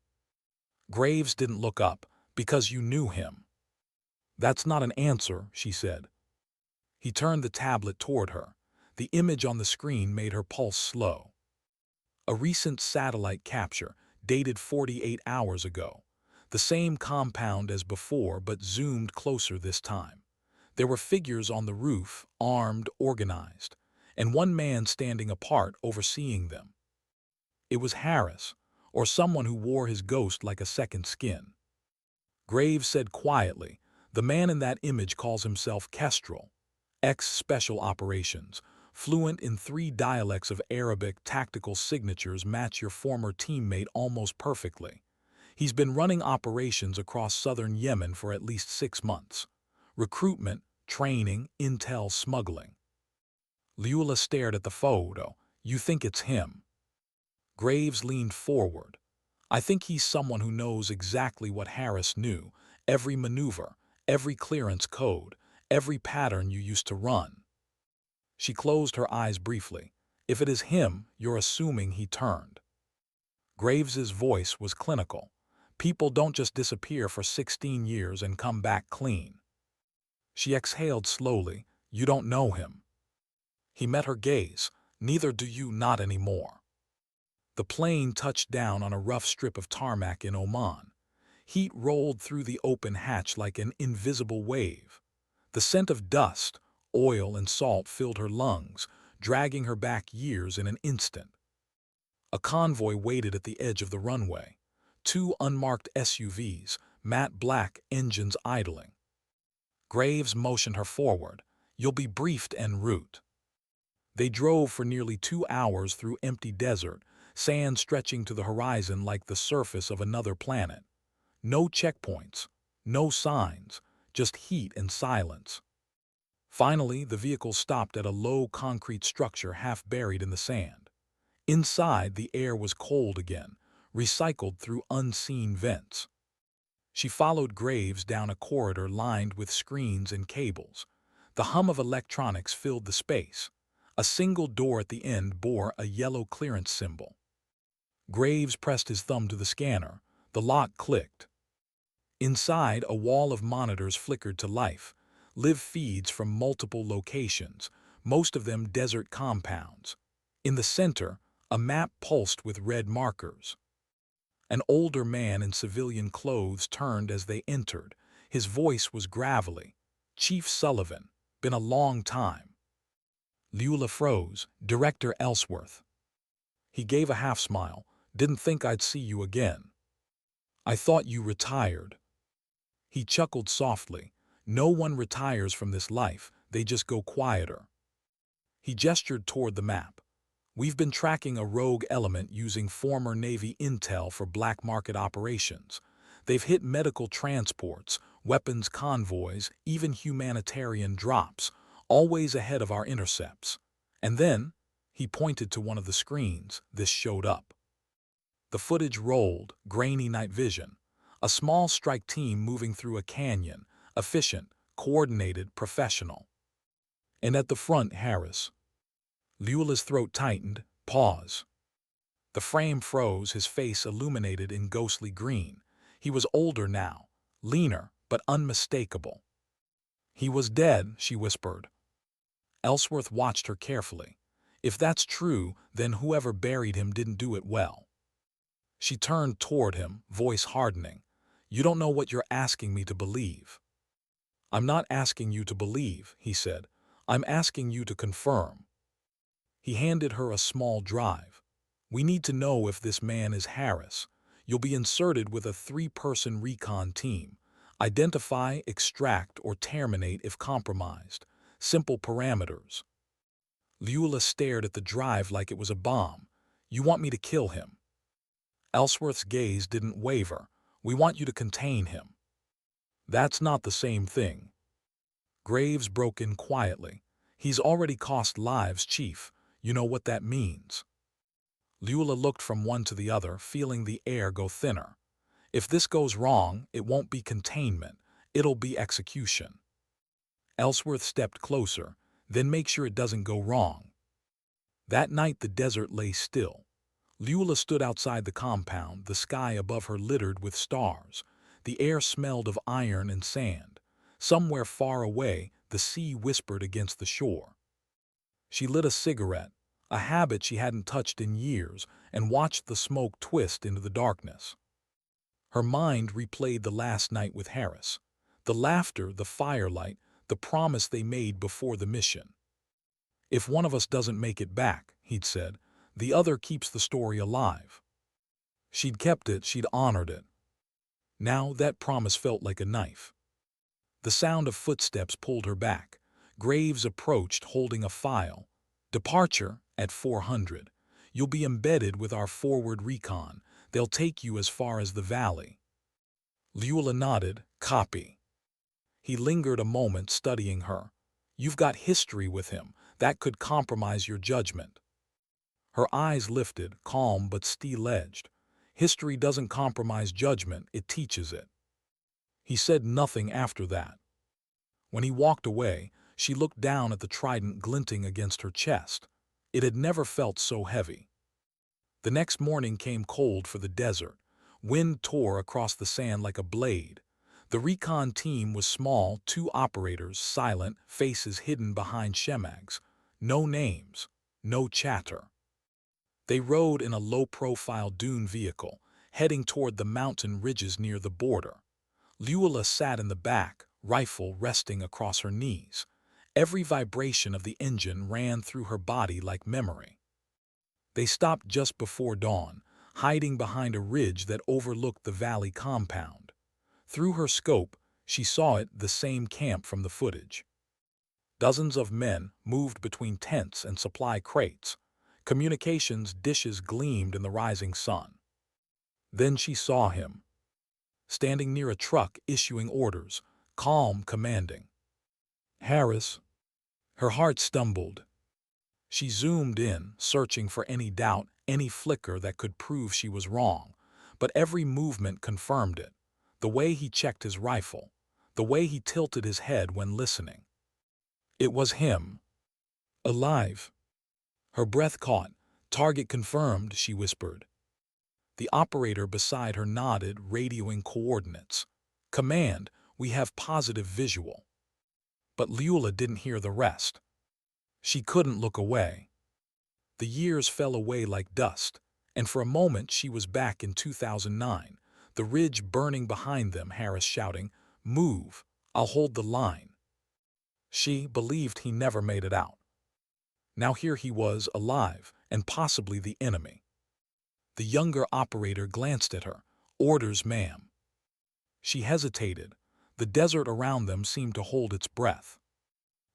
A: Graves didn't look up. "Because you knew him." "That's not an answer," she said. He turned the tablet toward her. The image on the screen made her pulse slow. A recent satellite capture, dated 48 hours ago. The same compound as before, but zoomed closer this time. There were figures on the roof, armed, organized, and one man standing apart overseeing them. It was Harris, or someone who wore his ghost like a second skin. Graves said quietly, "The man in that image calls himself Kestrel, ex-Special Operations, fluent in 3 dialects of Arabic. Tactical signatures match your former teammate almost perfectly. He's been running operations across southern Yemen for at least 6 months. Recruitment, training, intel, smuggling." Luella stared at the photo. "You think it's him?" Graves leaned forward. "I think he's someone who knows exactly what Harris knew, every maneuver, every clearance code, every pattern you used to run." She closed her eyes briefly. "If it is him, you're assuming he turned." Graves's voice was clinical. "People don't just disappear for 16 years and come back clean." She exhaled slowly. "You don't know him." He met her gaze. "Neither do you, not anymore." The plane touched down on a rough strip of tarmac in Oman. Heat rolled through the open hatch like an invisible wave. The scent of dust, oil, and salt filled her lungs, dragging her back years in an instant. A convoy waited at the edge of the runway. 2 unmarked SUVs, matte black, engines idling. Graves motioned her forward. "You'll be briefed en route." They drove for nearly 2 hours through empty desert, sand stretching to the horizon like the surface of another planet. No checkpoints, no signs, just heat and silence. Finally, the vehicle stopped at a low concrete structure half buried in the sand. Inside, the air was cold again, recycled through unseen vents. She followed Graves down a corridor lined with screens and cables. The hum of electronics filled the space. A single door at the end bore a yellow clearance symbol. Graves pressed his thumb to the scanner. The lock clicked. Inside, a wall of monitors flickered to life, live feeds from multiple locations, most of them desert compounds. In the center, a map pulsed with red markers. An older man in civilian clothes turned as they entered. His voice was gravelly. "Chief Sullivan, been a long time." Luella froze. "Director Ellsworth." He gave a half smile. "Didn't think I'd see you again." "I thought you retired." He chuckled softly. "No one retires from this life, they just go quieter." He gestured toward the map. "We've been tracking a rogue element using former Navy intel for black market operations. They've hit medical transports, weapons convoys, even humanitarian drops, always ahead of our intercepts. And then," he pointed to one of the screens, "this showed up." The footage rolled, grainy night vision. A small strike team moving through a canyon, efficient, coordinated, professional. And at the front, Harris. Luella's throat tightened. Pause. The frame froze, his face illuminated in ghostly green. He was older now, leaner, but unmistakable. He was dead, she whispered. Ellsworth watched her carefully. If that's true, then whoever buried him didn't do it well. She turned toward him, voice hardening. You don't know what you're asking me to believe. I'm not asking you to believe, he said. I'm asking you to confirm. He handed her a small drive. We need to know if this man is Harris. You'll be inserted with a 3-person recon team. Identify, extract, or terminate if compromised. Simple parameters. Luella stared at the drive like it was a bomb. You want me to kill him? Ellsworth's gaze didn't waver. We want you to contain him. That's not the same thing. Graves broke in quietly. He's already cost lives, Chief. You know what that means. Luella looked from one to the other, feeling the air go thinner. If this goes wrong, it won't be containment. It'll be execution. Ellsworth stepped closer. Then make sure it doesn't go wrong. That night the desert lay still. Luella stood outside the compound, the sky above her littered with stars. The air smelled of iron and sand. Somewhere far away, the sea whispered against the shore. She lit a cigarette, a habit she hadn't touched in years, and watched the smoke twist into the darkness. Her mind replayed the last night with Harris. The laughter, the firelight, the promise they made before the mission. If one of us doesn't make it back, he'd said, the other keeps the story alive. She'd kept it, she'd honored it. Now that promise felt like a knife. The sound of footsteps pulled her back. Graves approached, holding a file. Departure at 400. You'll be embedded with our forward recon. They'll take you as far as the valley. Luella nodded. Copy. He lingered a moment, studying her. You've got history with him. That could compromise your judgment. Her eyes lifted, calm but steel-edged. History doesn't compromise judgment, it teaches it. He said nothing after that. When he walked away, she looked down at the trident glinting against her chest. It had never felt so heavy. The next morning came cold for the desert. Wind tore across the sand like a blade. The recon team was small, 2 operators, silent, faces hidden behind shemags. No names, no chatter. They rode in a low-profile dune vehicle, heading toward the mountain ridges near the border. Luella sat in the back, rifle resting across her knees. Every vibration of the engine ran through her body like memory. They stopped just before dawn, hiding behind a ridge that overlooked the valley compound. Through her scope, she saw it, the same camp from the footage. Dozens of men moved between tents and supply crates. Communications dishes gleamed in the rising sun. Then she saw him, standing near a truck issuing orders, calm, commanding. Harris. Her heart stumbled. She zoomed in, searching for any doubt, any flicker that could prove she was wrong. But every movement confirmed it. The way he checked his rifle, the way he tilted his head when listening. It was him. Alive. Her breath caught. Target confirmed, she whispered. The operator beside her nodded, radioing coordinates. Command, we have positive visual. But Luella didn't hear the rest. She couldn't look away. The years fell away like dust, and for a moment she was back in 2009, the ridge burning behind them, Harris shouting, "Move, I'll hold the line." She believed he never made it out. Now here he was, alive, and possibly the enemy. The younger operator glanced at her. Orders, ma'am. She hesitated. The desert around them seemed to hold its breath.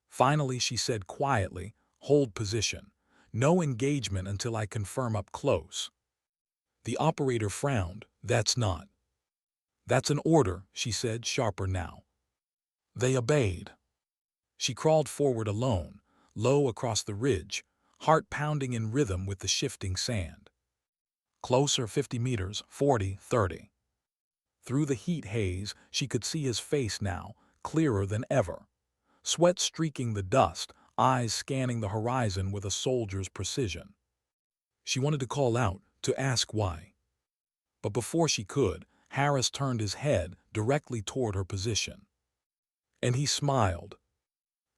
A: Finally, she said quietly, hold position. No engagement until I confirm up close. The operator frowned. That's not. That's an order, she said, sharper now. They obeyed. She crawled forward alone, low across the ridge, heart pounding in rhythm with the shifting sand. Closer, 50 meters, 40, 30. Through the heat haze, she could see his face now, clearer than ever. Sweat streaking the dust, eyes scanning the horizon with a soldier's precision. She wanted to call out, to ask why. But before she could, Harris turned his head directly toward her position. And he smiled.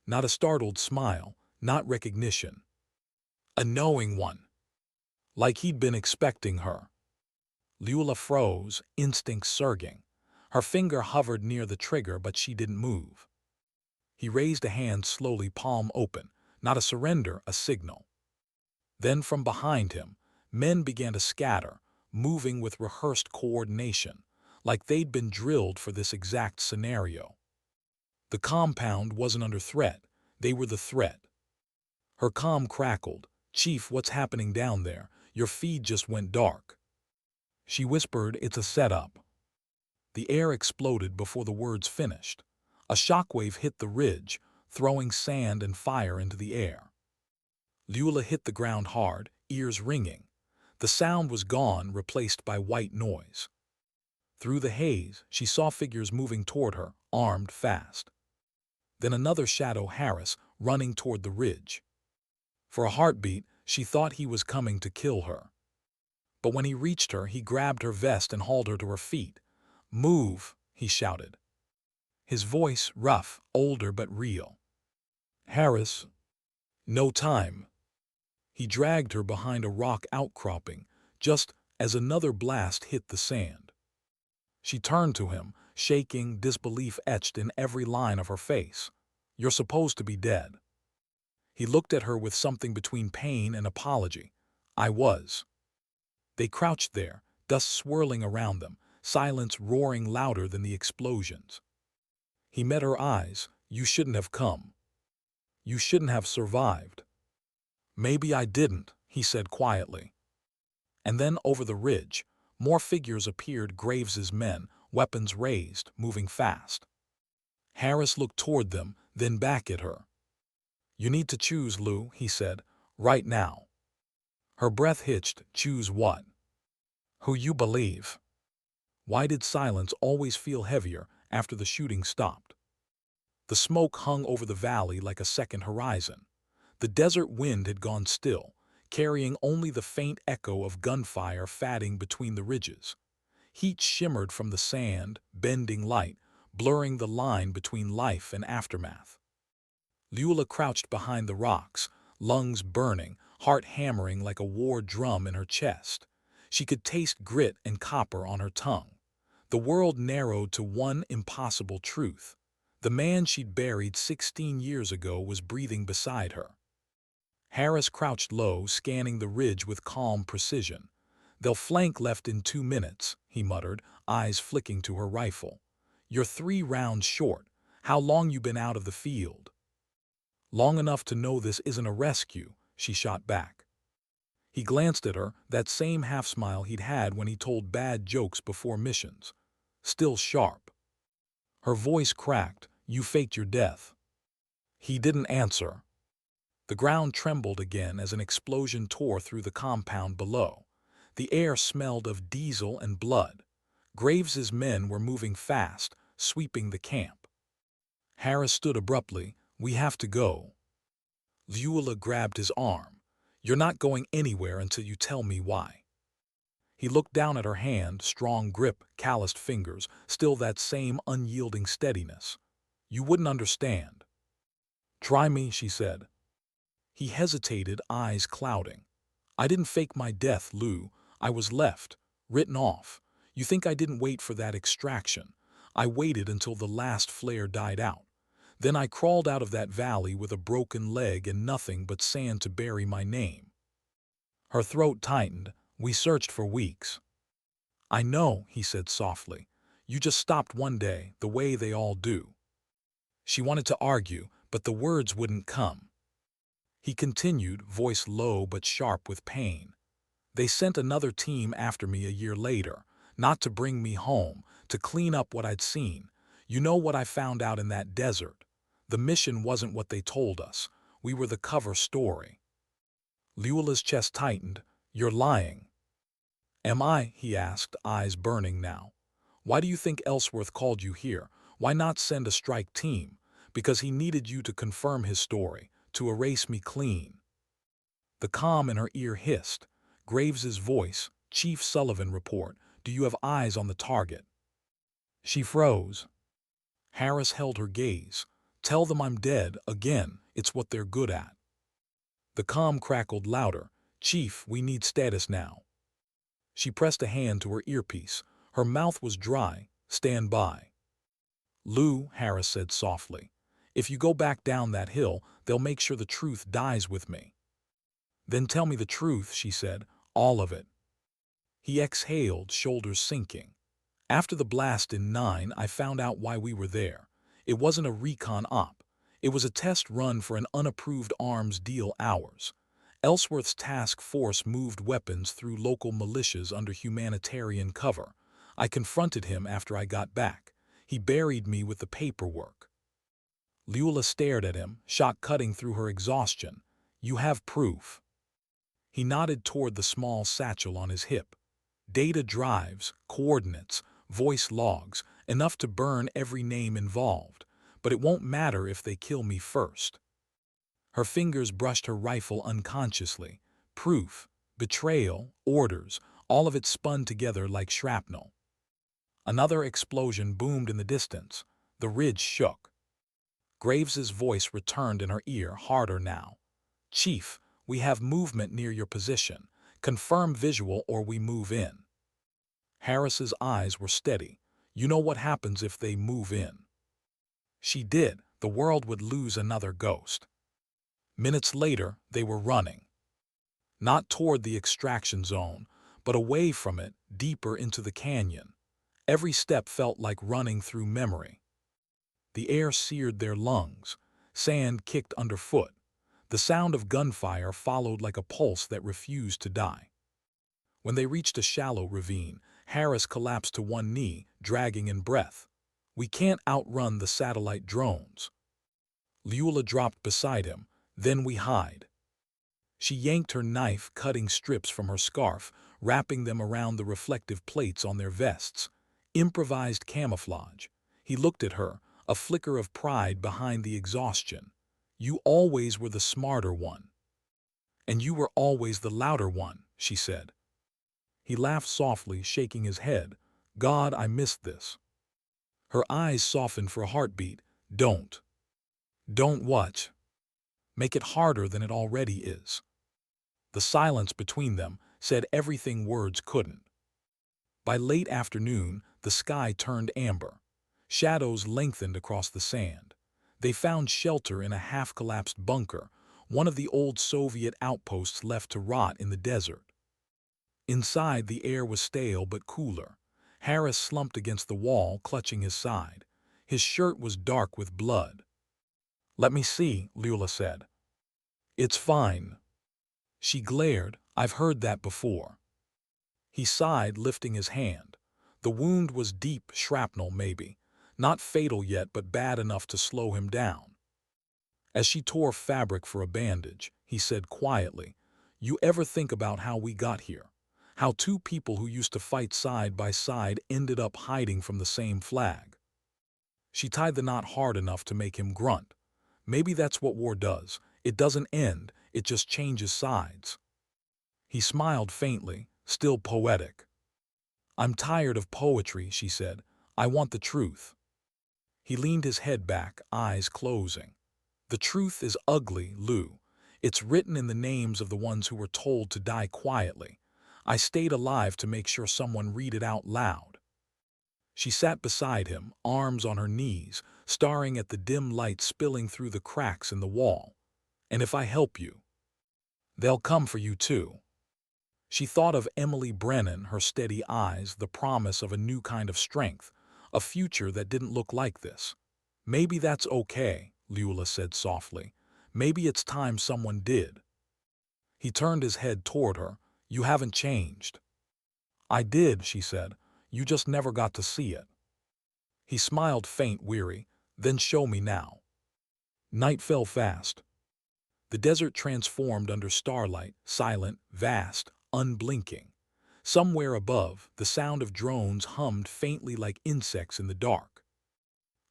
A: Not a startled smile, not recognition. A knowing one. Like he'd been expecting her. Luella froze, instincts surging. Her finger hovered near the trigger, but she didn't move. He raised a hand slowly, palm open. Not a surrender, a signal. Then from behind him, men began to scatter, moving with rehearsed coordination, like they'd been drilled for this exact scenario. The compound wasn't under threat. They were the threat. Her comm crackled. "Chief, what's happening down there? Your feed just went dark." She whispered, "It's a setup." The air exploded before the words finished. A shockwave hit the ridge, throwing sand and fire into the air. Luella hit the ground hard, ears ringing. The sound was gone, replaced by white noise. Through the haze, she saw figures moving toward her, armed fast. Then another shadow, Harris, running toward the ridge. For a heartbeat, she thought he was coming to kill her. But when he reached her, he grabbed her vest and hauled her to her feet. "Move," he shouted. His voice rough, older but real. "Harris, no time." He dragged her behind a rock outcropping, just as another blast hit the sand. She turned to him, shaking, disbelief etched in every line of her face. "You're supposed to be dead." He looked at her with something between pain and apology. "I was." They crouched there, dust swirling around them, silence roaring louder than the explosions. He met her eyes. "You shouldn't have come. You shouldn't have survived." "Maybe I didn't," he said quietly. And then over the ridge, more figures appeared, Graves's men, weapons raised, moving fast. Harris looked toward them, then back at her. "You need to choose, Lou," he said, "right now." Her breath hitched. "Choose what?" "Who you believe." Why did silence always feel heavier after the shooting stopped? The smoke hung over the valley like a second horizon. The desert wind had gone still, carrying only the faint echo of gunfire fatting between the ridges. Heat shimmered from the sand, bending light, blurring the line between life and aftermath. Luella crouched behind the rocks, lungs burning, heart hammering like a war drum in her chest. She could taste grit and copper on her tongue. The world narrowed to one impossible truth. The man she'd buried 16 years ago was breathing beside her. Harris crouched low, scanning the ridge with calm precision. "They'll flank left in 2 minutes," he muttered, eyes flicking to her rifle. "You're 3 rounds short. How long you been out of the field?" "Long enough to know this isn't a rescue," she shot back. He glanced at her, that same half-smile he'd had when he told bad jokes before missions. Still sharp. Her voice cracked. "You faked your death." He didn't answer. The ground trembled again as an explosion tore through the compound below. The air smelled of diesel and blood. Graves's men were moving fast, sweeping the camp. Harris stood abruptly. "We have to go." Luella grabbed his arm. "You're not going anywhere until you tell me why." He looked down at her hand, strong grip, calloused fingers, still that same unyielding steadiness. "You wouldn't understand." "Try me," she said. He hesitated, eyes clouding. "I didn't fake my death, Lou. I was left, written off. You think I didn't wait for that extraction? I waited until the last flare died out. Then I crawled out of that valley with a broken leg and nothing but sand to bury my name." Her throat tightened. "We searched for weeks." "I know," he said softly. "You just stopped one day, the way they all do." She wanted to argue, but the words wouldn't come. He continued, voice low but sharp with pain. "They sent another team after me a year later, not to bring me home, to clean up what I'd seen. You know what I found out in that desert? The mission wasn't what they told us. We were the cover story." Luella's chest tightened. "You're lying." "Am I?" he asked, eyes burning now. "Why do you think Ellsworth called you here? Why not send a strike team?" "Because he needed you to confirm his story, to erase me clean. The calm in her ear hissed. Graves's voice, Chief Sullivan report, do you have eyes on the target? She froze. Harris held her gaze. Tell them I'm dead, again, it's what they're good at. The comm crackled louder. Chief, we need status now. She pressed a hand to her earpiece. Her mouth was dry. Stand by. Lou, Harris said softly, if you go back down that hill, they'll make sure the truth dies with me. Then tell me the truth, she said, all of it. He exhaled, shoulders sinking. After the blast in 9, I found out why we were there. It wasn't a recon op. It was a test run for an unapproved arms deal ours. Ellsworth's task force moved weapons through local militias under humanitarian cover. I confronted him after I got back. He buried me with the paperwork. Luella stared at him, shock cutting through her exhaustion. You have proof. He nodded toward the small satchel on his hip. Data drives, coordinates, voice logs, enough to burn every name involved. But it won't matter if they kill me first. Her fingers brushed her rifle unconsciously. Proof, betrayal, orders, all of it spun together like shrapnel. Another explosion boomed in the distance. The ridge shook. Graves's voice returned in her ear, harder now. Chief, we have movement near your position. Confirm visual or we move in. Harris's eyes were steady. You know what happens if they move in. She did. The world would lose another ghost. Minutes later, they were running. Not toward the extraction zone, but away from it, deeper into the canyon. Every step felt like running through memory. The air seared their lungs. Sand kicked underfoot. The sound of gunfire followed like a pulse that refused to die. When they reached a shallow ravine, Harris collapsed to one knee, dragging in breath. We can't outrun the satellite drones. Luella dropped beside him. Then we hide. She yanked her knife, cutting strips from her scarf, wrapping them around the reflective plates on their vests. Improvised camouflage. He looked at her, a flicker of pride behind the exhaustion. You always were the smarter one. And you were always the louder one, she said. He laughed softly, shaking his head. God, I missed this. Her eyes softened for a heartbeat. Don't. Don't what? Make it harder than it already is. The silence between them said everything words couldn't. By late afternoon, the sky turned amber. Shadows lengthened across the sand. They found shelter in a half-collapsed bunker, one of the old Soviet outposts left to rot in the desert. Inside, the air was stale but cooler. Harris slumped against the wall, clutching his side. His shirt was dark with blood. Let me see, Luella said. It's fine. She glared. I've heard that before. He sighed, lifting his hand. The wound was deep, shrapnel maybe. Not fatal yet, but bad enough to slow him down. As she tore fabric for a bandage, he said quietly, You ever think about how we got here? How two people who used to fight side by side ended up hiding from the same flag? She tied the knot hard enough to make him grunt. Maybe that's what war does. It doesn't end, it just changes sides. He smiled faintly, still poetic. I'm tired of poetry, she said. I want the truth. He leaned his head back, eyes closing. The truth is ugly, Lou. It's written in the names of the ones who were told to die quietly. I stayed alive to make sure someone read it out loud. She sat beside him, arms on her knees, staring at the dim light spilling through the cracks in the wall. And if I help you, they'll come for you too. She thought of Emily Brennan, her steady eyes, the promise of a new kind of strength, a future that didn't look like this. Maybe that's okay, Luella said softly. Maybe it's time someone did. He turned his head toward her. You haven't changed. I did, she said. You just never got to see it. He smiled faint, weary. Then show me now. Night fell fast. The desert transformed under starlight, silent, vast, unblinking. Somewhere above, the sound of drones hummed faintly like insects in the dark.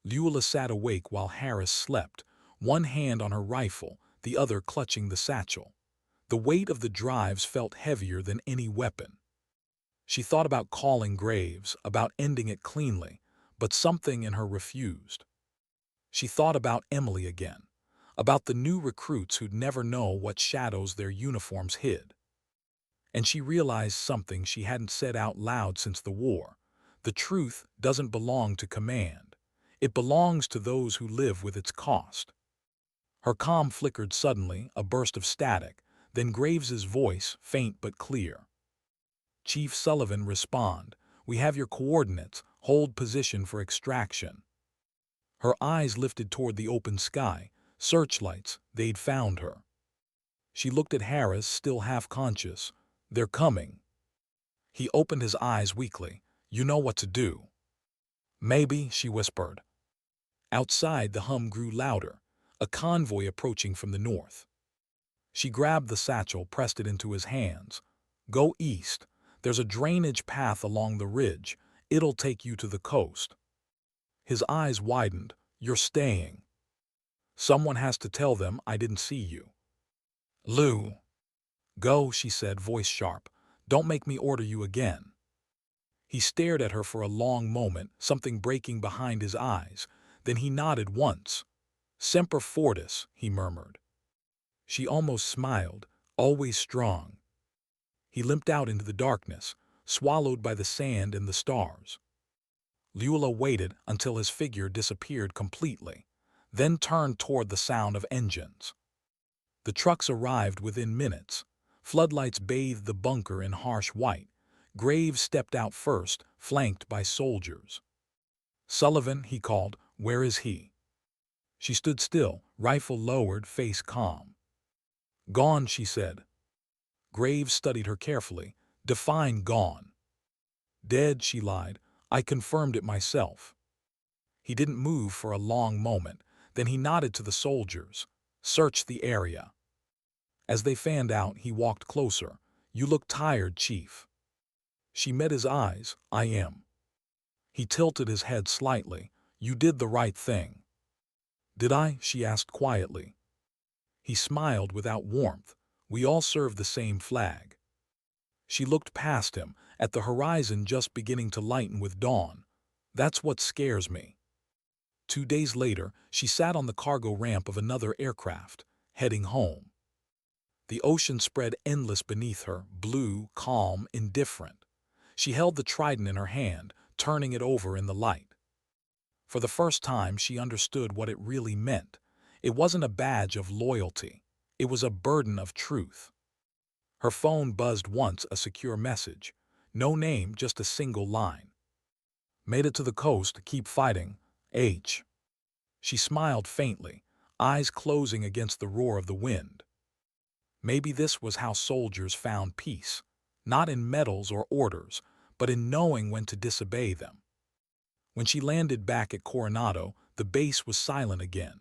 A: Luella sat awake while Harris slept, one hand on her rifle, the other clutching the satchel. The weight of the drives felt heavier than any weapon. She thought about calling Graves, about ending it cleanly, but something in her refused. She thought about Emily again, about the new recruits who'd never know what shadows their uniforms hid. And she realized something she hadn't said out loud since the war. The truth doesn't belong to command. It belongs to those who live with its cost. Her comm flickered suddenly, a burst of static, then Graves's voice, faint but clear. Chief Sullivan, respond. We have your coordinates. Hold position for extraction. Her eyes lifted toward the open sky. Searchlights, they'd found her. She looked at Harris, still half-conscious. They're coming. He opened his eyes weakly. You know what to do. Maybe, she whispered. Outside, the hum grew louder, a convoy approaching from the north. She grabbed the satchel, pressed it into his hands. Go east. There's a drainage path along the ridge. It'll take you to the coast. His eyes widened. You're staying. Someone has to tell them I didn't see you. Lou. Go, she said, voice sharp. Don't make me order you again. He stared at her for a long moment, something breaking behind his eyes. Then he nodded once. Semper Fortis, he murmured. She almost smiled, always strong. He limped out into the darkness, swallowed by the sand and the stars. Luella waited until his figure disappeared completely, then turned toward the sound of engines. The trucks arrived within minutes. Floodlights bathed the bunker in harsh white. Graves stepped out first, flanked by soldiers. Sullivan, he called, where is he? She stood still, rifle lowered, face calm. Gone, she said. Graves studied her carefully. Define gone. Dead, she lied. I confirmed it myself. He didn't move for a long moment. Then he nodded to the soldiers. Search the area. As they fanned out, he walked closer. You look tired, Chief. She met his eyes. I am. He tilted his head slightly. You did the right thing. Did I? She asked quietly. He smiled without warmth. We all serve the same flag. She looked past him, at the horizon just beginning to lighten with dawn. That's what scares me. 2 days later, she sat on the cargo ramp of another aircraft, heading home. The ocean spread endless beneath her, blue, calm, indifferent. She held the trident in her hand, turning it over in the light. For the first time, she understood what it really meant. It wasn't a badge of loyalty. It was a burden of truth. Her phone buzzed once, a secure message. No name, just a single line. Made it to the coast, keep fighting. H. She smiled faintly, eyes closing against the roar of the wind. Maybe this was how soldiers found peace. Not in medals or orders, but in knowing when to disobey them. When she landed back at Coronado, the base was silent again.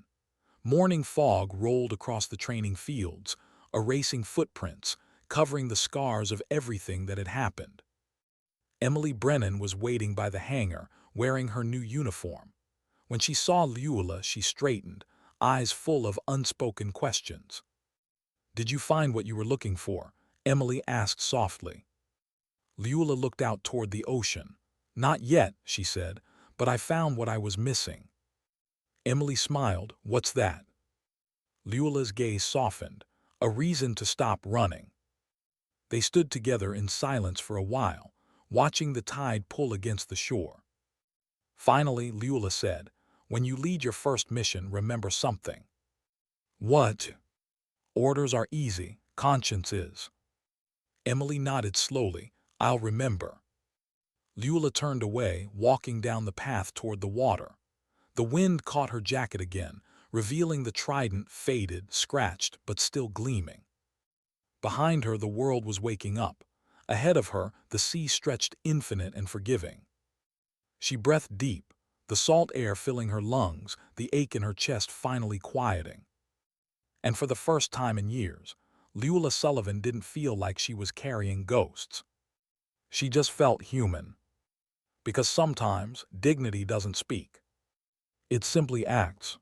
A: Morning fog rolled across the training fields, erasing footprints, covering the scars of everything that had happened. Emily Brennan was waiting by the hangar, wearing her new uniform. When she saw Luella, she straightened, eyes full of unspoken questions. Did you find what you were looking for? Emily asked softly. Luella looked out toward the ocean. Not yet, she said, but I found what I was missing. Emily smiled. What's that? Luella's gaze softened. A reason to stop running. They stood together in silence for a while, watching the tide pull against the shore. Finally, Luella said, when you lead your first mission, remember something. What? Orders are easy, conscience is. Emily nodded slowly. I'll remember. Luella turned away, walking down the path toward the water. The wind caught her jacket again, revealing the trident, faded, scratched, but still gleaming. Behind her, the world was waking up. Ahead of her, the sea stretched infinite and forgiving. She breathed deep, the salt air filling her lungs, the ache in her chest finally quieting. And for the first time in years, Luella Sullivan didn't feel like she was carrying ghosts. She just felt human. Because sometimes dignity doesn't speak. It simply acts.